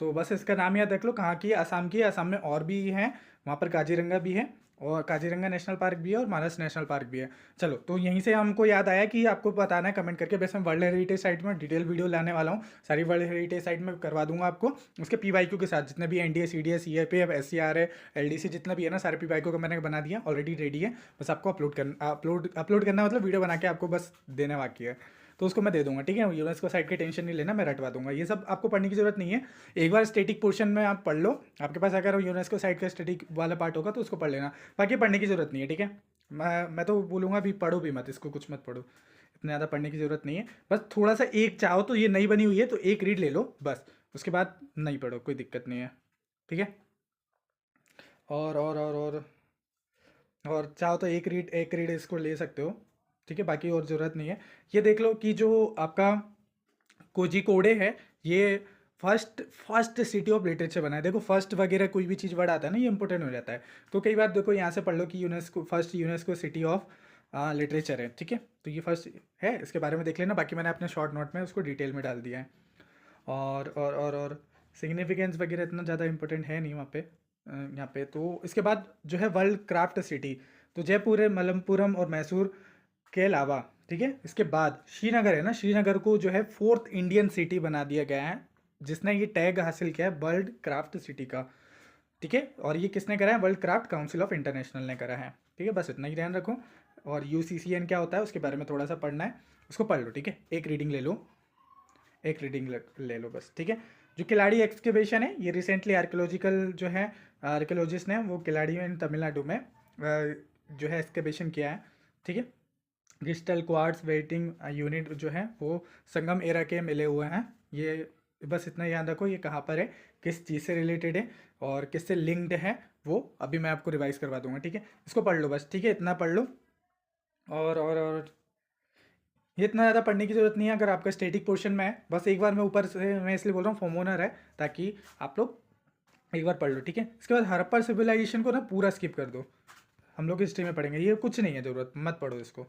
तो बस इसका नाम याद रख लो, कहाँ की है, आसाम की है। आसाम में और भी हैं, वहाँ पर काजीरंगा भी है, और काजीरंगा नेशनल पार्क भी है, और मानस नेशनल पार्क भी है। चलो, तो यहीं से हमको याद आया कि आपको बताना है कमेंट करके, वैसे मैं वर्ल्ड हेरिटेज साइट में डिटेल वीडियो लाने वाला हूँ, सारी वर्ल्ड हेरिटेज साइट में करवा दूंगा आपको, उसके PYQ के साथ, जितने भी NDA CDA CFA SCR है LDC जितना भी है ना, सारे PYQ का मैंने बना दिया, ऑलरेडी रेडी है, बस आपको अपलोड करना, मतलब वीडियो बना के आपको बस देने बाकी है, तो उसको मैं दे दूंगा, ठीक है। यूनेस्को साइट की टेंशन नहीं लेना, मैं रटवा दूंगा, ये सब आपको पढ़ने की जरूरत नहीं है। एक बार स्टेटिक पोर्शन में आप पढ़ लो, आपके पास अगर यूनेस्को साइट का स्टेटिक वाला पार्ट होगा तो उसको पढ़ लेना, बाकी पढ़ने की जरूरत नहीं है, ठीक है। मैं तो बोलूँगा अभी पढ़ो भी मत इसको, कुछ मत पढ़ो, इतना ज़्यादा पढ़ने की ज़रूरत नहीं है। बस थोड़ा सा एक चाहो तो, ये नई बनी हुई है तो एक रीड ले लो बस, उसके बाद नहीं पढ़ो, कोई दिक्कत नहीं है, ठीक है। और चाहो तो एक रीड इसको ले सकते हो, ठीक है, बाकी और ज़रूरत नहीं है। ये देख लो कि जो आपका कोझिकोडे है, ये फर्स्ट सिटी ऑफ लिटरेचर बना है। देखो, फर्स्ट वगैरह कोई भी चीज़ वर्ड आता है ना, ये इंपॉर्टेंट हो जाता है। तो कई बार देखो यहाँ से पढ़ लो कि UNESCO first UNESCO city of literature है, ठीक है। तो ये फर्स्ट है, इसके बारे में देख लेना, बाकी मैंने अपने शॉर्ट नोट में उसको डिटेल में डाल दिया है। और सिग्निफिकेंस वगैरह इतना ज़्यादा इंपॉर्टेंट है नहीं वहाँ पे, यहाँ पे। तो इसके बाद जो है वर्ल्ड क्राफ्ट सिटी, तो जयपुर है, मलप्पुरम और मैसूर के अलावा, ठीक है। इसके बाद श्रीनगर है ना, श्रीनगर को जो है 4th इंडियन सिटी बना दिया गया है, जिसने ये टैग हासिल किया है वर्ल्ड क्राफ्ट सिटी का, ठीक है। और ये किसने करा है? World craft council of international ने करा है, ठीक है। बस इतना ही ध्यान रखो। और UCCN क्या होता है उसके बारे में थोड़ा सा पढ़ना है, उसको पढ़ लो, ठीक है। एक रीडिंग ले लो, एक रीडिंग ले लो बस, ठीक है। जो किलाड़ी एक्सकेवेशन है, ये रिसेंटली आर्कियोलॉजिकल जो है आर्कियोलॉजिस्ट ने वो किलाड़ी में तमिलनाडु में जो है एक्सकेवेशन किया है, ठीक है। क्रिस्टल क्वार्ट्स वेटिंग यूनिट जो है वो संगम एरा के मिले हुए हैं। ये बस इतना याद रखो, ये कहाँ पर है, किस चीज़ से रिलेटेड है और किससे लिंक्ड है, वो अभी मैं आपको रिवाइज करवा दूंगा, ठीक है। इसको पढ़ लो बस, ठीक है, इतना पढ़ लो। और ये इतना ज़्यादा पढ़ने की ज़रूरत नहीं है अगर आपका स्टैटिक पोर्शन में है। बस एक बार मैं ऊपर से मैं इसलिए बोल रहा हूँ फॉर्मोनर है, ताकि आप लोग एक बार पढ़ लो, ठीक है। इसके बाद हड़प्पा सिविलाइजेशन को ना पूरा स्किप कर दो, हम लोग हिस्ट्री में पढ़ेंगे, ये कुछ नहीं है, ज़रूरत मत पढ़ो इसको,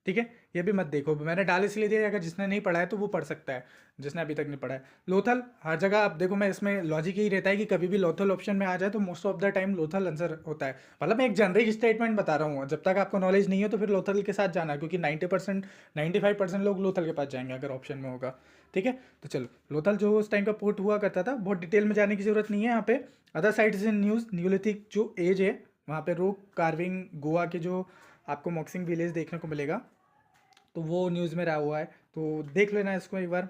ठीक है। ये भी मत देखो, मैंने डाल इसलिए दिया, अगर जिसने नहीं पढ़ा है तो वो पढ़ सकता है, जिसने अभी तक नहीं पढ़ा है। लोथल हर जगह आप देखो, मैं इसमें लॉजिक यही रहता है कि कभी भी लोथल ऑप्शन में आ जाए तो most of the time Lothal answer होता है। मतलब मैं एक जनरिक स्टेटमेंट बता रहा हूँ, जब तक आपको नॉलेज नहीं हो तो फिर लोथल के साथ जाना, क्योंकि 90% 95% लोग लोथल के पास जाएंगे अगर ऑप्शन में होगा, ठीक है। तो चलो, लोथल जो उस टाइम का पोर्ट हुआ करता था, बहुत डिटेल में जाने की जरूरत नहीं है यहाँ पे। Other sites in news, Neolithic जो एज है वहाँ पे रोक कार्विंग, गोवा के जो आपको मॉक्सिंग विलेज देखने को मिलेगा, तो वो न्यूज़ में रहा हुआ है, तो देख लेना इसको एक बार।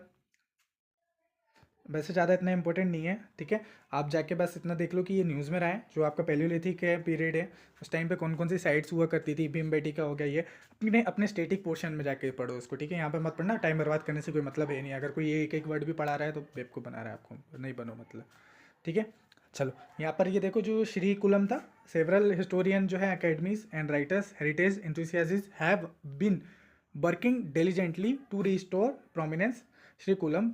वैसे ज़्यादा इतना इंपॉर्टेंट नहीं है, ठीक है। आप जाके बस इतना देख लो कि ये न्यूज़ में रहा है, जो आपका पैलियोलिथिक है पीरियड है, उस टाइम पे कौन कौन सी साइट्स हुआ करती थी, भीमबेटका हो गया, ये अपने अपने स्टेटिक पोर्शन में जाके पढ़ो उसको, ठीक है। यहाँ पे मत पढ़ना, टाइम बर्बाद करने से कोई मतलब है नहीं। अगर कोई एक एक वर्ड भी पढ़ा रहा है तो बेवकूफ़ बना रहा है आपको, नहीं बनो मतलब, ठीक है। चलो, यहाँ पर ये देखो, जो श्री कुलम था, सेवरल हिस्टोरियन जो है academies and writers heritage enthusiasts have been working diligently to restore prominence Srikulam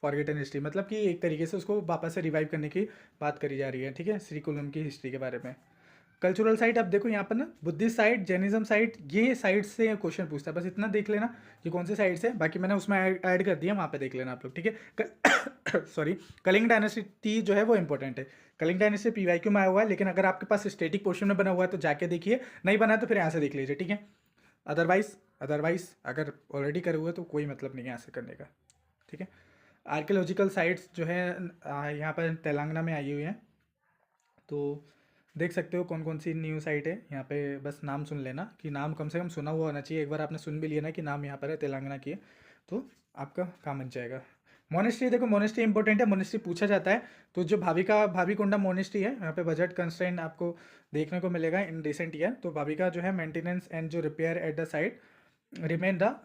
forgotten history, मतलब कि एक तरीके से उसको वापस से रिवाइव करने की बात करी जा रही है, ठीक है, श्री कुलम की हिस्ट्री के बारे में। कल्चरल साइट, अब देखो यहाँ पर ना बुद्धिस्ट साइट, जैनिज्म साइट, ये साइट से क्वेश्चन पूछता है, बस इतना देख लेना कि कौन सी साइट से, बाकी मैंने उसमें ऐड कर दिया, वहाँ पे देख लेना आप लोग, ठीक है। सॉरी, कलिंग डायनेस्टी जो है वो इंपॉर्टेंट है। कलिंग डायनेस्टी PYQ में आया हुआ है, लेकिन अगर आपके पास स्टेटिक पोर्शन में बना हुआ है तो जाके देखिए, नहीं बना है तो फिर यहाँ से देख लीजिए, ठीक है। अदरवाइज अगर ऑलरेडी करे हुए तो कोई मतलब नहीं है ऐसे करने का, ठीक है। आर्कियोलॉजिकल साइट्स जो है यहाँ पर तेलंगाना में आई हुई हैं, तो देख सकते हो कौन कौन सी न्यू साइट है यहाँ पे। बस नाम सुन लेना, कि नाम कम से कम सुना हुआ होना चाहिए, एक बार आपने सुन भी लिया ना कि नाम यहाँ पर है तेलंगाना की है, तो आपका काम बन जाएगा। मोनेस्ट्री, देखो मोनेस्ट्री इंपॉर्टेंट है, मोनेस्ट्री पूछा जाता है। तो जो भाविकोंडा मोनेस्ट्री है, यहाँ पे बजट कंस्ट्रेंट आपको देखने को मिलेगा इन रिसेंट ईयर। तो भाविका जो है मेंटेनेंस एंड जो repair at the site remain the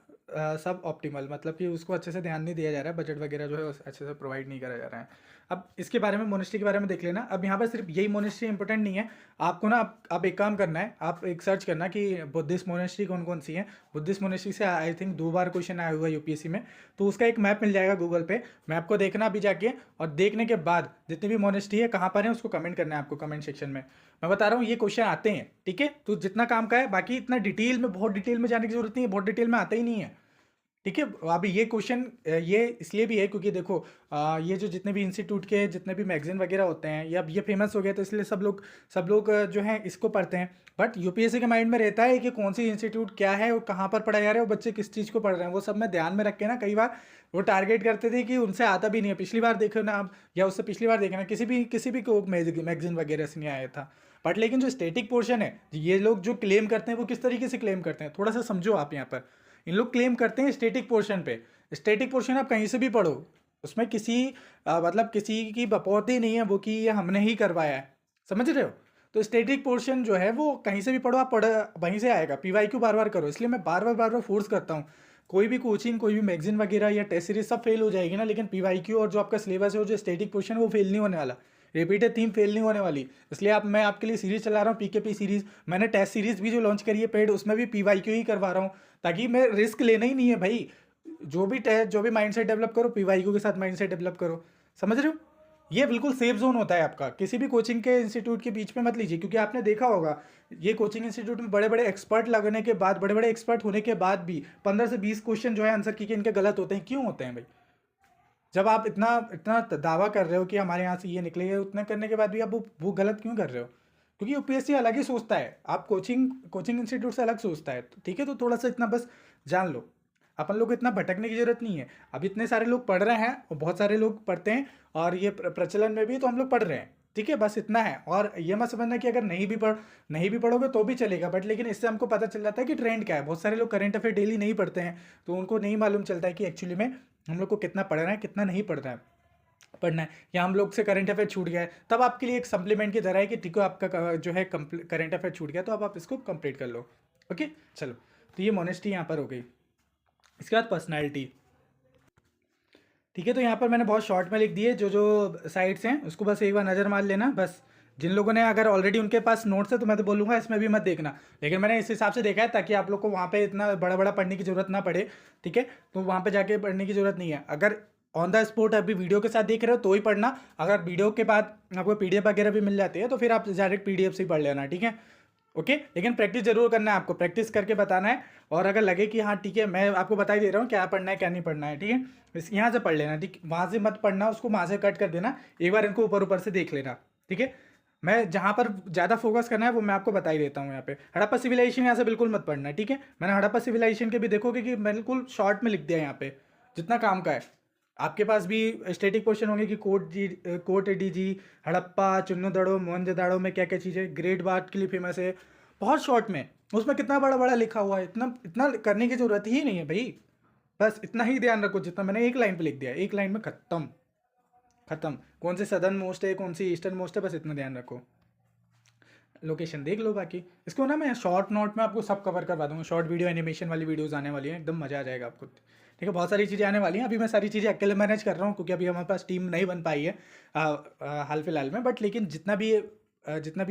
sub optimal, मतलब कि उसको अच्छे से ध्यान नहीं दिया जा रहा है, बजट वगैरह जो है अच्छे से प्रोवाइड नहीं करा जा रहा है। अब इसके बारे में, मोनेस्ट्री के बारे में देख लेना। अब यहाँ पर सिर्फ यही मोनेस्ट्री इंपॉर्टेंट नहीं है, आपको ना आप एक काम करना है, आप एक सर्च करना कि बुद्धिस्ट मोनेस्ट्री कौन कौन सी है। बुद्धिस्ट मोनेस्ट्री से आई थिंक 2 बार क्वेश्चन आया हुआ है UPSC में, तो उसका एक मैप मिल जाएगा गूगल पे, मैप को देखना अभी जाके, और देखने के बाद जितनी भी मोनेस्ट्री है कहाँ पर है उसको कमेंट करना है आपको कमेंट सेक्शन में। मैं बता रहा हूँ ये क्वेश्चन आते हैं, ठीक है। तो जितना काम का है, बाकी इतना डिटेल में, बहुत डिटेल में जाने की जरूरत नहीं है, बहुत डिटेल में आता ही नहीं है, ठीक है। अभी ये क्वेश्चन ये इसलिए भी है क्योंकि देखो ये जो जितने भी इंस्टीट्यूट के जितने भी मैगजीन वगैरह होते हैं, ये अब ये फेमस हो गया तो इसलिए सब लोग जो है इसको पढ़ते हैं। बट UPSC के माइंड में रहता है कि कौन सी इंस्टीट्यूट क्या है और कहाँ पर पढ़ाया जा रहा है, और बच्चे किस चीज़ को पढ़ रहे हैं, वो सब मैं ध्यान में रख के ना, कई बार वो टारगेट करते थे कि उनसे आता भी नहीं है। पिछली बार देखो ना आप, या उससे पिछली बार देखना, किसी भी मैगजीन वगैरह से नहीं आया था। बट लेकिन जो स्टेटिक पोर्शन है, ये लोग जो क्लेम करते हैं वो किस तरीके से क्लेम करते हैं, थोड़ा सा समझो आप यहाँ पर। इन लोग क्लेम करते हैं स्टेटिक पोर्शन पे, स्टेटिक पोर्शन आप कहीं से भी पढ़ो, उसमें किसी मतलब किसी की बपौती नहीं है वो कि ये हमने ही करवाया है, समझ रहे हो। तो स्टेटिक पोर्शन जो है वो कहीं से भी पढ़ो, आप पढ़ वहीं से आएगा। PYQ बार बार करो, इसलिए मैं बार बार फोर्स करता हूँ। कोई भी कोचिंग, कोई भी मैगजीन वगैरह या टेस्ट सीरीज सब फेल हो जाएगी ना, लेकिन PYQ और जो आपका सिलेबस है, वो जो स्टेटिक पोर्शन वो फेल नहीं होने वाला, रिपीटेड थीम फेल नहीं होने वाली। इसलिए मैं आपके लिए सीरीज चला रहा हूँ, PKP सीरीज। मैंने टेस्ट सीरीज भी जो लॉन्च करी है पेड, उसमें भी PYQ ही करवा रहा हूँ, ताकि मैं रिस्क लेना ही नहीं है भाई। जो भी माइंडसेट डेवलप करो, PYQ के साथ माइंडसेट डेवलप करो, समझ रहे हो। ये बिल्कुल सेफ जोन होता है आपका, किसी भी कोचिंग के इंस्टीट्यूट के बीच में मत लीजिए, क्योंकि आपने देखा होगा ये कोचिंग इंस्टीट्यूट में बड़े बड़े एक्सपर्ट लगने के बाद, बड़े बड़े एक्सपर्ट होने के बाद भी 15 से 20 क्वेश्चन जो है आंसर की के इनके गलत होते हैं। क्यों होते हैं भाई? जब आप इतना इतना दावा कर रहे हो कि हमारे यहाँ से ये निकलेगा, उतना करने के बाद भी आप वो गलत क्यों कर रहे हो? क्योंकि यूपीएससी अलग ही सोचता है, आप कोचिंग कोचिंग इंस्टीट्यूट से अलग सोचता है। तो ठीक है, तो थोड़ा सा इतना बस जान लो। अपन लोग को इतना भटकने की जरूरत नहीं है। अब इतने सारे लोग पढ़ रहे हैं और बहुत सारे लोग पढ़ते हैं और ये प्रचलन में भी, तो हम लोग पढ़ रहे हैं। ठीक है, बस इतना है। और ये मत समझना कि अगर नहीं भी पढ़ोगे तो भी चलेगा, बट लेकिन इससे हमको पता चल जाता है कि ट्रेंड क्या है। बहुत सारे लोग करंट अफेयर डेली नहीं पढ़ते हैं, तो उनको नहीं मालूम चलता है कि एक्चुअली में हम लोग को कितना पढ़ना है, कितना नहीं पढ़ना है, या हम लोग से करंट अफेयर छूट गया है। तब आपके लिए एक सप्लीमेंट की तरह है कि ठीक है, आपका जो है करंट अफेयर छूट गया, तो अब आप इसको कंप्लीट कर लो। ओके, चलो। तो ये मोनेस्टी यहाँ पर हो गई। इसके बाद पर्सनैलिटी। ठीक है, तो यहाँ पर मैंने बहुत शॉर्ट में लिख दिए जो जो साइट्स हैं, उसको बस एक बार नज़र मार लेना। बस जिन लोगों ने अगर ऑलरेडी उनके पास नोट्स है तो मैं तो बोलूँगा इसमें भी मत देखना, लेकिन मैंने इस हिसाब से देखा है ताकि आप लोग को वहाँ पे इतना बड़ा बड़ा पढ़ने की ज़रूरत ना पड़े। ठीक है, तो वहाँ पे जाके पढ़ने की ज़रूरत नहीं है। अगर ऑन द स्पॉट अभी वीडियो के साथ देख रहे हो तो ही पढ़ना। अगर वीडियो के बाद आपको पीडीएफ वगैरह भी मिल जाती है तो फिर आप डायरेक्ट पीडीएफ से ही पढ़ लेना। ठीक है, ओके। लेकिन प्रैक्टिस जरूर करना है, आपको प्रैक्टिस करके बताना है। और अगर लगे कि हाँ ठीक है, मैं आपको बता ही दे रहा हूँ क्या पढ़ना है क्या नहीं पढ़ना है। ठीक है, इस यहाँ से पढ़ लेना। ठीक, वहाँ से मत पढ़ना, उसको वहाँ से कट कर देना। एक बार इनको ऊपर ऊपर से देख लेना। ठीक है, मैं जहाँ पर ज़्यादा फोकस करना है वो मैं आपको बता ही देता हूँ। यहाँ पे हड़प्पा सिविलाइजेशन यहाँ से बिल्कुल मत पढ़ना है। ठीक है, मैंने हड़प्पा सिविलाइजेशन के भी देखोगे कि बिल्कुल शॉर्ट में लिख दिया यहाँ पे जितना काम का है। आपके पास भी स्टैटिक क्वेश्चन होंगे कि कोट डीजी, हड़प्पा, चुन्नू मोहनजोदड़ो में क्या क्या चीज़ें, ग्रेट बात के लिए फेमस है, बहुत शॉर्ट में। उसमें कितना बड़ा बड़ा लिखा हुआ है, इतना इतना करने की जरूरत ही नहीं है भाई। बस इतना ही ध्यान रखो जितना मैंने एक लाइन पे लिख दिया, एक लाइन में खत्म खत्म। कौन से सदर्न मोस्ट है, कौन सी ईस्टर्न मोस्ट है, बस इतना ध्यान रखो। लोकेशन देख लो। बाकी इसको ना मैं शॉर्ट नोट में आपको सब कवर करवा दूंगा। शॉर्ट वीडियो एनिमेशन वाली वीडियोस आने वाली हैं, एकदम मजा आ जाएगा आपको। ठीक है, बहुत सारी चीज़ें आने वाली हैं। अभी मैं सारी चीज़ें अकेले मैनेज कर रहा हूँ क्योंकि अभी हमारे पास टीम नहीं बन पाई है हाल फिलहाल में। बट लेकिन जितना भी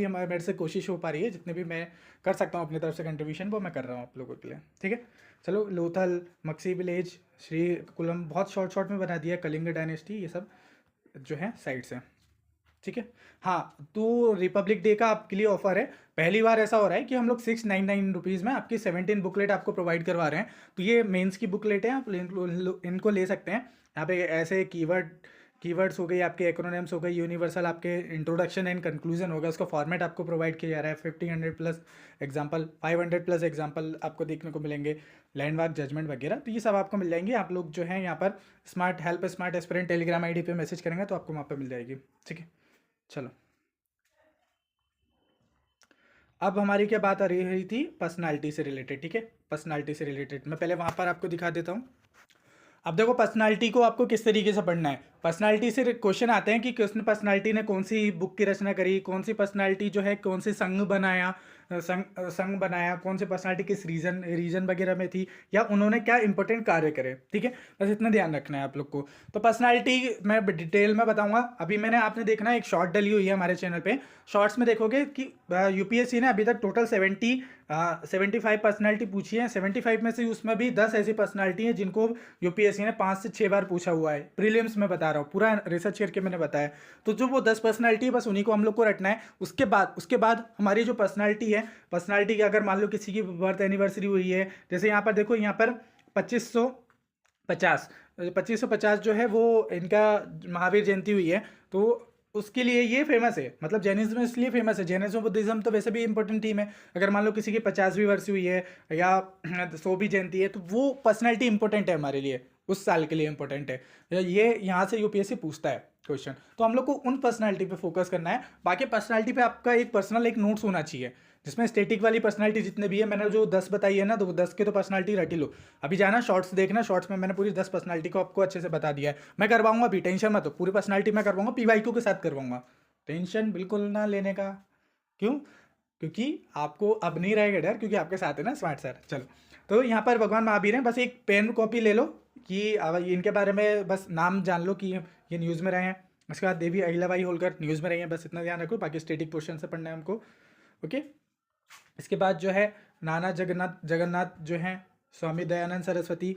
हमारे मेरे से कोशिश हो पा रही है, जितने भी मैं कर सकता हूँ अपनी तरफ से कंट्रीब्यूशन, वो मैं कर रहा हूँ आप लोगों के लिए। ठीक है, चलो। लोथल, मक्सी विलेज, श्री कुलम बहुत शॉर्ट शॉर्ट में बना दिया। कलिंग डायनेस्टी, ये सब जो है साइट्स हैं। ठीक है, हाँ। तो रिपब्लिक डे का आपके लिए ऑफर है। पहली बार ऐसा हो रहा है कि हम लोग 699 रुपीज़ में आपकी 17 बुकलेट आपको प्रोवाइड करवा रहे हैं। तो ये मेंस की बुकलेट है, आप इनको ले सकते हैं। यहाँ पे ऐसे कीवर्ड्स हो गई, आपके एक्रोनिम्स हो गए, यूनिवर्सल आपके इंट्रोडक्शन एंड कंक्लूजन होगा। उसका फॉर्मेट आपको प्रोवाइड किया जा रहा है। 1500 प्लस एग्जाम्पल, 500 प्लस एग्जाम्पल आपको देखने को मिलेंगे, लैंडमार्क जजमेंट वगैरह। तो ये सब आपको मिल जाएंगे। आप लोग जो है यहाँ पर स्मार्ट एस्पिरेंट टेलीग्राम आईडी पे मैसेज करेंगे तो आपको वहाँ पर मिल जाएगी। ठीक है, चलो। अब हमारी क्या बात आ रही थी, पर्सनालिटी से रिलेटेड। ठीक है, पर्सनालिटी से रिलेटेड मैं पहले वहाँ पर आपको दिखा देता हूँ। अब देखो, पर्सनालिटी को आपको किस तरीके से पढ़ना है। पर्सनालिटी से क्वेश्चन आते हैं कि किस पर्सनालिटी ने कौन सी बुक की रचना करी, कौन सी पर्सनालिटी जो है कौन सी संघ बनाया, कौन सी पर्सनालिटी किस रीजन वगैरह में थी, या उन्होंने क्या इंपॉर्टेंट कार्य करे। ठीक है, बस इतना ध्यान रखना है आप लोग को। तो पर्सनालिटी मैं डिटेल में बताऊंगा। अभी मैंने आपने देखना एक शॉर्ट डली हुई है हमारे चैनल पे। शॉर्ट्स में देखोगे कि यूपीएससी ने अभी तक टोटल 75 पर्सनालिटी पूछी है। 75 में से उसमें भी 10 ऐसी पर्सनालिटी हैं जिनको यूपीएससी ने 5 से 6 बार पूछा हुआ है। प्रीलिम्स में बता रहा हूँ, पूरा रिसर्च करके मैंने बताया। तो जो वो 10 पर्सनालिटी है, बस उन्हीं को हम लोग को रटना है। उसके बाद हमारी जो पर्सनालिटी है, पर्सनालिटी की अगर मान लो किसी की बर्थ एनिवर्सरी हुई है, जैसे यहाँ पर देखो, यहाँ पर 2550 जो है वो इनका महावीर जयंती हुई है। तो उसके लिए ये फेमस है, मतलब जैनिज्म इसलिए फेमस है। जैनिज्म बुद्धिज्म तो वैसे भी इंपॉर्टेंट थीम है। अगर मान लो किसी की 50वीं वर्ष हुई है या 100वीं जयंती है, तो वो पर्सनैलिटी इंपॉर्टेंट है हमारे लिए, उस साल के लिए इंपॉर्टेंट है। ये यहाँ से यूपीएससी पूछता है क्वेश्चन। तो हम लोग को उन पर्सनैलिटी पे फोकस करना है। बाकी पर्सनैलिटी पे आपका एक पर्सनल एक नोट्स होना चाहिए, जिसमें स्टैटिक वाली पर्सनैलिटी जितने भी है, मैंने जो 10 बताई है ना, तो 10 के तो पर्सनैलिटी रट ही लो। अभी जाना शॉर्ट्स देखना, शॉर्ट्स में मैंने पूरी 10 पर्सनैलिटी को आपको अच्छे से बता दिया है। मैं करवाऊंगा भी, टेंशन मत हो। पूरी पर्सनैलिटी मैं करवाऊंगा, पीवाईक्यू के साथ करवाऊंगा। टेंशन बिल्कुल ना लेने का। क्यों? क्योंकि आपको अब नहीं रहेगा डर, क्योंकि आपके साथ है ना स्मार्ट सर। चलो, तो यहाँ पर भगवान महावीर हैं। बस एक पेन कॉपी ले लो कि इनके बारे में बस नाम जान लो कि ये न्यूज़ में रहे हैं। उसके बाद देवी अहिल्याबाई होलकर न्यूज़ में रही हैं, बस इतना ध्यान रखो। बाकी स्टेटिक क्वेश्चन से पढ़ना है हमको। ओके, इसके बाद जो है नाना जगन्नाथ जो हैं, स्वामी दयानंद सरस्वती,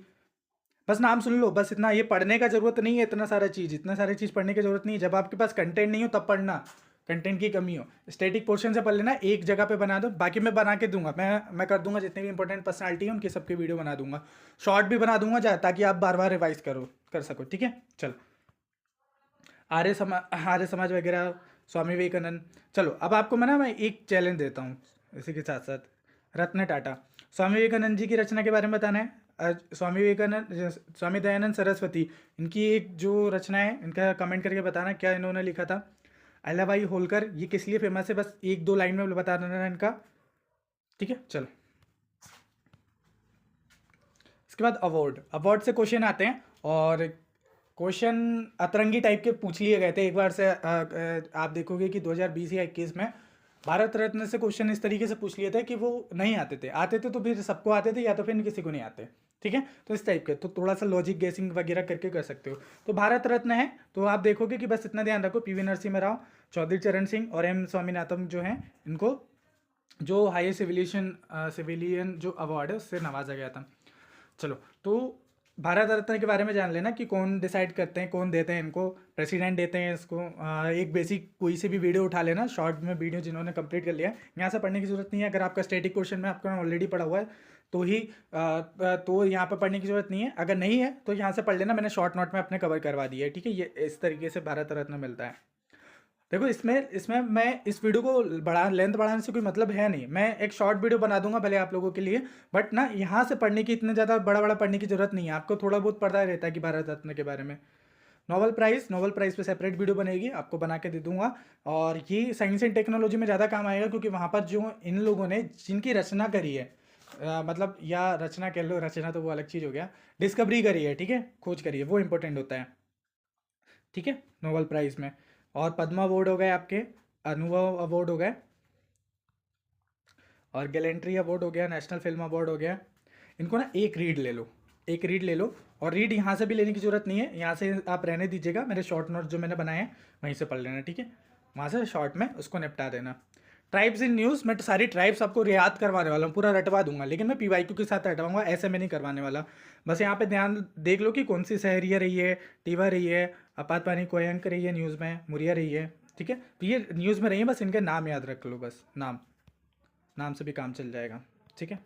बस नाम सुन लो, बस इतना। ये पढ़ने का जरूरत नहीं है इतना सारी चीज़ पढ़ने की जरूरत नहीं है। जब आपके पास कंटेंट नहीं हो तब पढ़ना, कंटेंट की कमी हो। स्टैटिक पोर्शन से पढ़ लेना, एक जगह पे बना दो, बाकी मैं बना के दूंगा। मैं कर दूंगा, जितने भी इंपॉर्टेंट पर्सनालिटी है उनकी सबकी वीडियो बना दूंगा, शॉर्ट भी बना दूंगा ताकि आप बार बार रिवाइज कर सको, ठीक है। चलो, आर्य समाज वगैरह, स्वामी विवेकानंद। चलो अब आपको मैं एक चैलेंज देता हूँ इसी के साथ साथ। रत्न टाटा, स्वामी विवेकानंद जी की रचना के बारे में बताना है। स्वामी दयानंद सरस्वती, इनकी एक जो रचना है इनका कमेंट करके बताना क्या इन्होंने लिखा था। अहिल्याबाई होलकर, ये किस लिए फेमस है, बस एक दो लाइन में बता देना इनका, ठीक है। चलो, इसके बाद अवार्ड से क्वेश्चन आते हैं, और क्वेश्चन अतरंगी टाइप के पूछ लिए गए थे एक बार से। आप देखोगे कि 2020 या 21 में भारत रत्न से क्वेश्चन इस तरीके से पूछ लिए थे कि वो नहीं आते थे तो फिर सबको आते थे, या तो फिर किसी को नहीं आते, ठीक है। तो इस टाइप के तो थोड़ा सा लॉजिक गेसिंग वगैरह करके कर सकते हो। तो भारत रत्न है तो आप देखोगे कि बस इतना ध्यान रखो, पीवी नरसिम्हा राव, चौधरी चरण सिंह और एम स्वामीनाथन जो हैं, इनको जो हाईएस्ट सिविलियन जो अवार्ड है उससे नवाजा गया था। चलो, तो भारत रत्न के बारे में जान लेना कि कौन डिसाइड करते हैं, कौन देते हैं इनको। प्रेसिडेंट देते हैं इसको। एक बेसिक कोई से भी वीडियो उठा लेना, शॉर्ट में वीडियो जिन्होंने कंप्लीट कर लिया है, यहाँ से पढ़ने की जरूरत नहीं है। अगर आपका स्टैटिक क्वेश्चन में आपका ऑलरेडी पढ़ा हुआ है तो ही तो यहाँ पर पढ़ने की जरूरत नहीं है। अगर नहीं है तो यहाँ से पढ़ लेना, मैंने शॉर्ट नोट में अपने कवर करवा दिया है, ठीक है। ये इस तरीके से भारत रत्न मिलता है। देखो, इसमें मैं इस वीडियो को लेंथ बढ़ाने से कोई मतलब है नहीं। मैं एक शॉर्ट वीडियो बना दूंगा भले आप लोगों के लिए, बट ना यहाँ से पढ़ने की इतने ज़्यादा बड़ा पढ़ने की जरूरत नहीं है। आपको थोड़ा बहुत पता रहता है कि भारत रत्न के बारे में। नोबेल प्राइज़ पे सेपरेट वीडियो बनेगी, आपको बना के दे दूंगा। और ये साइंस एंड टेक्नोलॉजी में ज़्यादा काम आएगा, क्योंकि वहाँ पर जो इन लोगों ने जिनकी रचना करी है, मतलब या रचना कह लो, रचना तो वो अलग चीज़ हो गया, डिस्कवरी करी है, ठीक है, खोज करी है, वो इंपॉर्टेंट होता है, ठीक है, नोबेल प्राइज़ में। और पद्मा अवार्ड हो गए आपके, अनुभव अवार्ड हो गए, और गैलेंट्री अवार्ड हो गया, नेशनल फिल्म अवार्ड हो गया। इनको ना एक रीड ले लो। और रीड यहाँ से भी लेने की जरूरत नहीं है, यहाँ से आप रहने दीजिएगा, मेरे शॉर्ट नोट जो मैंने बनाए हैं वहीं से पढ़ लेना, ठीक है। वहाँ से शॉर्ट में उसको निपटा देना। ट्राइब्स इन न्यूज़, मैं सारी ट्राइब्स आपको याद करवाने वाला हूँ, पूरा रटवा दूंगा, लेकिन मैं पीवाईक्यू के साथ रटवाऊंगा, ऐसे में नहीं करवाने वाला। बस यहाँ पे ध्यान देख लो कि कौन सी सहरिया रही है, टीवा रही है, अपात पानी कोयंक रही है न्यूज़ में, मुरिया रही है, ठीक है। तो ये न्यूज़ में रही है, बस इनके नाम याद रख लो, बस नाम से भी काम चल जाएगा, ठीक है।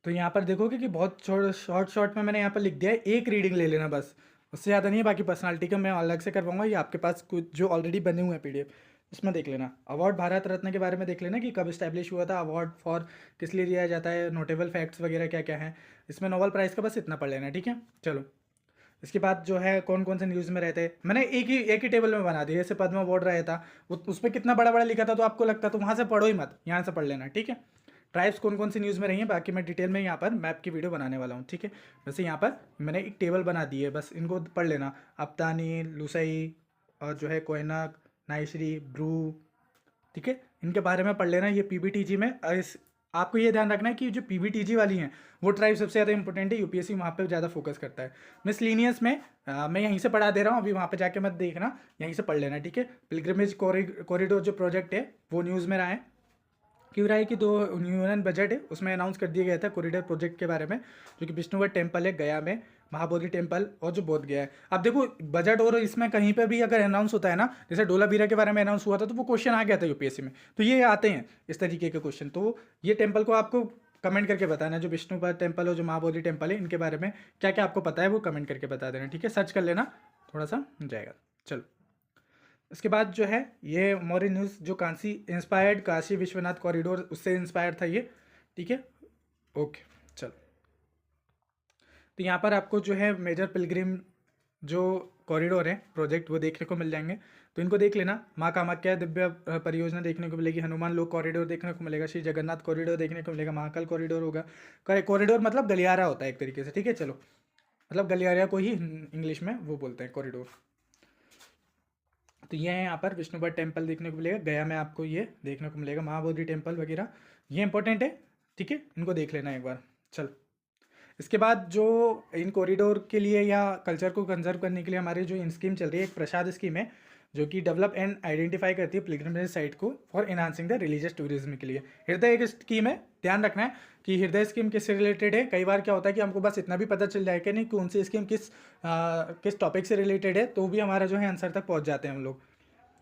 तो यहाँ पर देखोगे कि बहुत शॉर्ट में मैंने यहाँ पर लिख दिया है, एक रीडिंग ले लेना बस, उससे ज़्यादा नहीं है। बाकी पर्सनालिटी का मैं अलग से करवाऊंगा, ये आपके पास कुछ जो ऑलरेडी बने हुए हैं पीडीएफ, इसमें देख लेना। अवार्ड भारत रत्न के बारे में देख लेना कि कब इस्टेब्लिश हुआ था, अवार्ड फॉर किस लिए दिया जाता है, नोटेबल फैक्ट्स वगैरह क्या क्या है इसमें। नोबेल प्राइज़ का बस इतना पढ़ लेना, ठीक है। चलो, इसके बाद जो है कौन कौन से न्यूज़ में रहते हैं, मैंने एक ही टेबल में बना दिया। जैसे पद्मा अवार्ड रहा था, उस पर कितना बड़ा लिखा था, तो आपको लगता तो वहाँ से पढ़ो ही मत, यहाँ से पढ़ लेना, ठीक है। ट्राइब्स कौन कौन सी न्यूज़ में रही हैं, बाकी मैं डिटेल में यहाँ पर मैप की वीडियो बनाने वाला हूँ, ठीक है। वैसे यहाँ पर मैंने एक टेबल बना दी है, बस इनको पढ़ लेना। अप्तानी, लुसई, और जो है कोयनक, नाइश्री, ब्रू, ठीक है, इनके बारे में पढ़ लेना। ये पीबीटीजी में इस आपको ये ध्यान रखना है कि जो पीबीटीजी वाली हैं वो ट्राइब सबसे ज़्यादा इंपॉर्टेंट है, यूपीएससी वहाँ पे ज़्यादा फोकस करता है। मिसलीनियस में मैं यहीं से पढ़ा दे रहा हूँ, अभी वहाँ पे जाके मत देखना, यहीं से पढ़ लेना, ठीक है। पिलग्रिमेज कॉरिडोर जो प्रोजेक्ट है वो न्यूज़ में रहा है, क्यों रहा है कि 2 यूनियन बजट है उसमें अनाउंस कर दिया गया था कॉरिडोर प्रोजेक्ट के बारे में, जो कि विष्णुवर टेम्पल है गया में, महाबोधि टेम्पल और जो बोध गया है। अब देखो, बजट और इसमें कहीं पर भी अगर अनाउंस होता है ना, जैसे डोलावीरा के बारे में अनाउंस हुआ था तो वो क्वेश्चन आ गया था यूपीएससी में, तो ये आते हैं इस तरीके के क्वेश्चन। तो ये टेम्पल को आपको कमेंट करके बताना, जो विष्णुवर टेम्पल और जो महाबोधि टेम्पल है इनके बारे में क्या क्या आपको पता है वो कमेंट करके बता देना, ठीक है। सर्च कर लेना, थोड़ा सा हो जाएगा। चलो, इसके बाद जो है ये मौर्य न्यूज़, जो काशी विश्वनाथ कॉरिडोर उससे इंस्पायर्ड था ये, ठीक है। ओके, चलो, तो यहाँ पर आपको जो है मेजर पिलग्रिम जो कॉरिडोर है प्रोजेक्ट वो देखने को मिल जाएंगे, तो इनको देख लेना। माँ कामाख्या दिव्य परियोजना देखने को मिलेगी, हनुमान लोक कॉरिडोर देखने को मिलेगा, श्री जगन्नाथ कॉरिडोर देखने को मिलेगा, महाकाल कॉरिडोर होगा। कॉरिडोर मतलब गलियारा होता है एक तरीके से, ठीक है। चलो, मतलब गलियारा को ही इंग्लिश में वो बोलते हैं कॉरिडोर। तो ये है, यहाँ पर विष्णुपद टेम्पल देखने को मिलेगा, गया में आपको ये देखने को मिलेगा, महाबोधि टेम्पल वगैरह, ये इंपॉर्टेंट है, ठीक है, इनको देख लेना एक बार। चलो, इसके बाद जो इन कॉरिडोर के लिए या कल्चर को कंजर्व करने के लिए हमारी जो इन स्कीम चल रही है, एक प्रसाद स्कीम है जो कि डेवलप एंड आइडेंटिफाई करती है पिलग्रिमेज साइट को for enhancing the religious tourism के लिए। हृदय एक स्कीम है, ध्यान रखना है कि हृदय स्कीम किससे रिलेटेड है। कई बार क्या होता है कि हमको बस इतना भी पता चल जाए कि नहीं कौन सी स्कीम किस टॉपिक से रिलेटेड है, तो भी हमारा जो है आंसर तक पहुंच जाते हैं हम लोग।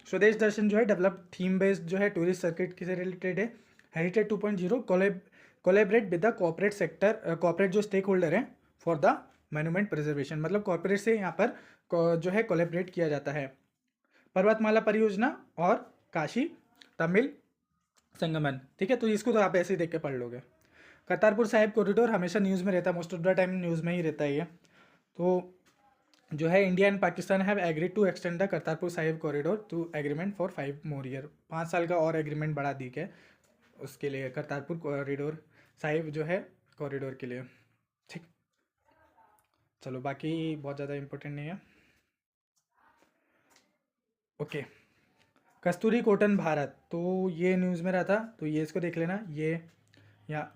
स्वदेश दर्शन जो है डेवलप थीम बेस्ड जो है टूरिस्ट सर्किट से रिलेटेड है। Heritage 2.0 collaborate with the corporate sector, corporate जो स्टेक होल्डर हैं फॉर द मोन्यूमेंट प्रिजर्वेशन, मतलब कॉर्पोरेट से यहाँ पर जो है कोलेबरेट किया जाता है। पर्वतमाला परियोजना और काशी तमिल संगमन, ठीक है, तो इसको तो आप ऐसे ही देख के पढ़ लोगे। करतारपुर साहिब कॉरिडोर हमेशा न्यूज़ में रहता है, most of the time news में ही रहता है ये। तो जो है India and Pakistan have agreed to extend the Kartarpur Sahib corridor to agreement for 5 more year, 5 साल का और एग्रीमेंट बढ़ा दी है उसके लिए, करतारपुर कॉरिडोर साहिब जो है कॉरिडोर के लिए। ठीक, चलो बाकी बहुत ज़्यादा इंपॉर्टेंट नहीं है। ओके, कस्तूरी कॉटन भारत, तो ये न्यूज़ में रहा था, तो ये इसको देख लेना ये, या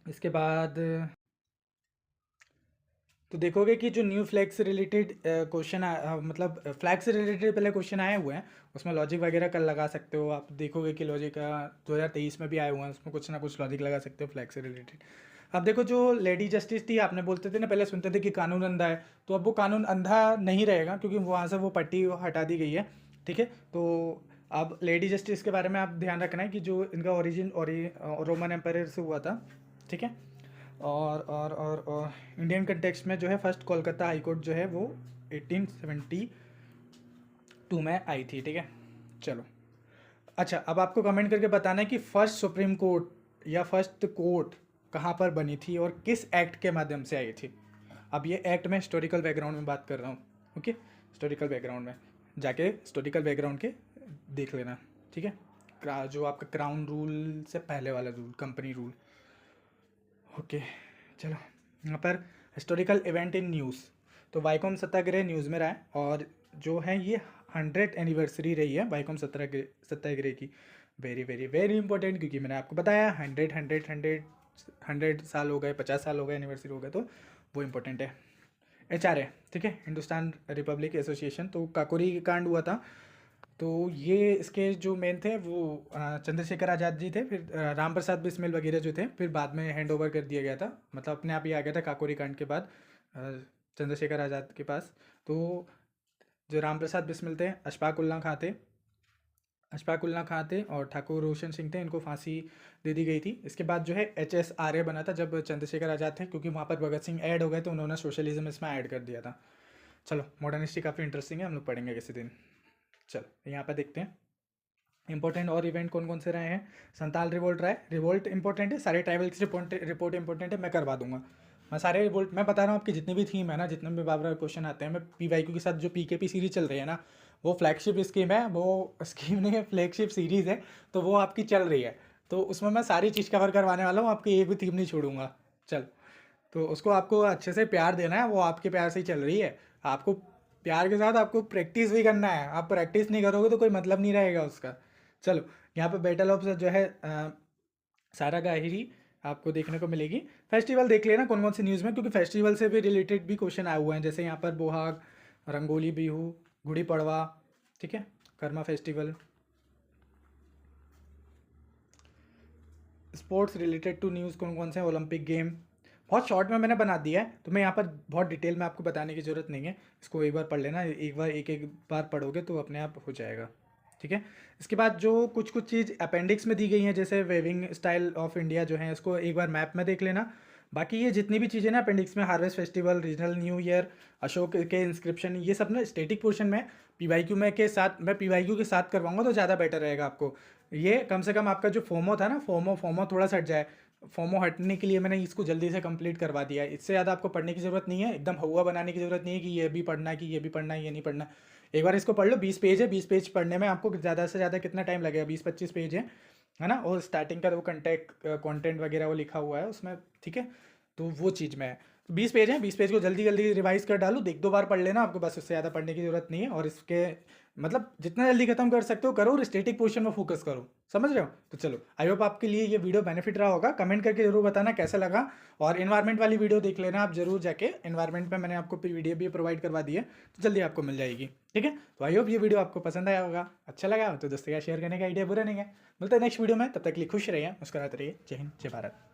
इसके बाद तो देखोगे कि जो न्यू फ्लैग से रिलेटेड क्वेश्चन मतलब फ्लैग से रिलेटेड पहले क्वेश्चन आए हुए हैं, उसमें लॉजिक वगैरह कल लगा सकते हो आप। देखोगे कि लॉजिक 2023 में भी आए हुए हैं, उसमें कुछ ना कुछ लॉजिक लगा सकते हो फ्लैग से रिलेटेड। अब देखो जो लेडी जस्टिस थी, आपने बोलते थे ना पहले सुनते थे कि कानून अंधा है, तो अब वो कानून अंधा नहीं रहेगा क्योंकि वहाँ से वो पट्टी हटा दी गई है। ठीक है, तो अब लेडी जस्टिस के बारे में आप ध्यान रखना है कि जो इनका ओरिजिन और रोमन एम्पायर से हुआ था। ठीक है, और इंडियन कंटेक्स्ट में जो है फर्स्ट कोलकाता हाई कोर्ट जो है वो 1872 में आई थी। ठीक है, चलो अच्छा, अब आपको कमेंट करके बताना है कि फर्स्ट सुप्रीम कोर्ट या फर्स्ट कोर्ट कहाँ पर बनी थी और किस एक्ट के माध्यम से आई थी। अब ये एक्ट में हिस्टोरिकल बैकग्राउंड में बात कर रहा हूँ। ओके, हिस्टोरिकल बैकग्राउंड में जाके हिस्टोरिकल बैकग्राउंड के देख लेना। ठीक है, जो आपका क्राउन रूल से पहले वाला रूल, कंपनी रूल। ओके, चलो यहाँ पर हिस्टोरिकल इवेंट इन न्यूज़, तो वाइकोम सत्याग्रह न्यूज़ में रहा है, और जो है ये 100th एनिवर्सरी रही है वाइकोम सत्याग्रह की। वेरी वेरी वेरी इंपॉर्टेंट, क्योंकि मैंने आपको बताया 100 साल हो गए, 50 साल हो गए, एनिवर्सरी हो गए, तो वो इम्पोर्टेंट है। HRA, ठीक है, हिंदुस्तान रिपब्लिक एसोसिएशन, तो काकोरी कांड हुआ था, तो ये इसके जो मेन थे वो चंद्रशेखर आज़ाद जी थे, फिर राम प्रसाद बिस्मिल वगैरह जो थे, फिर बाद में हैंड ओवर कर दिया गया था, मतलब अपने आप ही आ गया था काकोरी कांड के बाद चंद्रशेखर आज़ाद के पास। तो जो राम प्रसाद बिस्मिल थे, अशफाक उल्ला खां थे और ठाकुर रोशन सिंह थे, इनको फांसी दे दी गई थी। इसके बाद जो है HSRA बना था जब चंद्रशेखर आज़ाद थे, क्योंकि वहाँ पर भगत सिंह ऐड हो गए तो उन्होंने सोशलिज्म इसमें ऐड कर दिया था। चलो, मॉडर्न हिस्ट्री काफ़ी इंटरेस्टिंग है, हम लोग पढ़ेंगे किसी दिन। चलो यहाँ पर देखते हैं इंपॉर्टेंट और इवेंट कौन कौन से रहे हैं। संताल रिवोल्ट रहा है, रिवोल्ट इंपॉर्टेंट है, सारे ट्राइबल्स रिपोर्ट इंपॉर्टेंट है, मैं करवा दूंगा। मैं सारे रिवोल्ट मैं बता रहा हूँ, आपकी जितनी भी थीम है ना, जितने भी बार क्वेश्चन आते हैं, मैं PYQ के साथ जो PKP सीरीज चल रही है ना, वो फ्लैगशिप स्कीम है, वो स्कीम नहीं है, फ्लैगशिप सीरीज़ है, तो वो आपकी चल रही है, तो उसमें मैं सारी चीज़ कवर करवाने वाला हूँ, आपकी एक भी थीम नहीं छोड़ूंगा। चल, तो उसको आपको अच्छे से प्यार देना है, वो आपके प्यार से ही चल रही है। आपको प्यार के साथ आपको प्रैक्टिस भी करना है, आप प्रैक्टिस नहीं करोगे तो कोई मतलब नहीं रहेगा उसका। चलो, यहाँ पे बैटल ऑफ जो है सारा गाहिरी आपको देखने को मिलेगी। फेस्टिवल देख लेना कौन कौन सी न्यूज़ में, क्योंकि फेस्टिवल से भी रिलेटेड भी क्वेश्चन आए हुए हैं, जैसे यहाँ पर बोहाग, रंगोली बिहू, गुड़ी पड़वा, ठीक है, Karma festival. Sports related to news कौन कौन से हैं, ओलंपिक गेम, बहुत शॉर्ट में मैंने बना दिया है, तो मैं यहाँ पर बहुत डिटेल में आपको बताने की ज़रूरत नहीं है, इसको एक बार पढ़ लेना, एक बार पढ़ोगे तो अपने आप हो जाएगा। ठीक है, इसके बाद जो कुछ चीज़ अपेंडिक्स में दी गई हैं, जैसे वेविंग स्टाइल ऑफ इंडिया जो है, इसको एक बार मैप में देख लेना। बाकी ये जितनी भी चीज़ें ना अपेंडिक्स में, harvest festival, regional new year, Ashok के इंस्क्रिप्शन, ये सब ना स्टेटिक पोर्शन में PYQ में के साथ, मैं PYQ के साथ करवाऊंगा तो ज़्यादा बेटर रहेगा आपको। ये कम से कम आपका जो फोमो था ना, फोमो थोड़ा सा हट जाए, फोमो हटने के लिए मैंने इसको जल्दी से कंप्लीट करवा दिया है। इससे ज़्यादा आपको पढ़ने की ज़रूरत नहीं है, एकदम हुआ बनाने की ज़रूरत नहीं है कि ये भी पढ़ना है, कि ये भी पढ़ना है, ये नहीं पढ़ना। एक बार इसको पढ़ लो, 20 पेज है, 20 पेज पढ़ने में आपको ज़्यादा से ज़्यादा कितना टाइम लगेगा, 20-25 पेज है ना, और स्टार्टिंग का वो कंटेंट वगैरह वो लिखा हुआ है उसमें। ठीक है, तो वो चीज़ में है, तो 20 पेज हैं, 20 पेज को जल्दी जल्दी रिवाइज कर डालो, एक दो बार पढ़ लेना आपको, बस उससे ज़्यादा पढ़ने की जरूरत नहीं है। और इसके मतलब जितना जल्दी खत्म कर सकते हो करो और स्टैटिक पोर्शन में फोकस करो, समझ रहे हो। तो चलो, आई होप आपके लिए ये वीडियो बेनिफिट रहा होगा। कमेंट करके जरूर बताना कैसा लगा। और इन्वायरमेंट वाली वीडियो देख लेना आप जरूर जाके, इन्वायरमेंट में मैंने आपको वीडियो भी प्रोवाइड करवा दी है, तो जल्दी आपको मिल जाएगी, ठीक है। तो आई होप ये वीडियो आपको पसंद आया होगा, अच्छा लगा तो दोस्तों का शेयर करने का आइडिया बुरा नहीं है। मिलता है नेक्स्ट वीडियो में, तब तक के लिए खुश रहिए, मुस्कुराते रहिए। जय हिंद, जय भारत।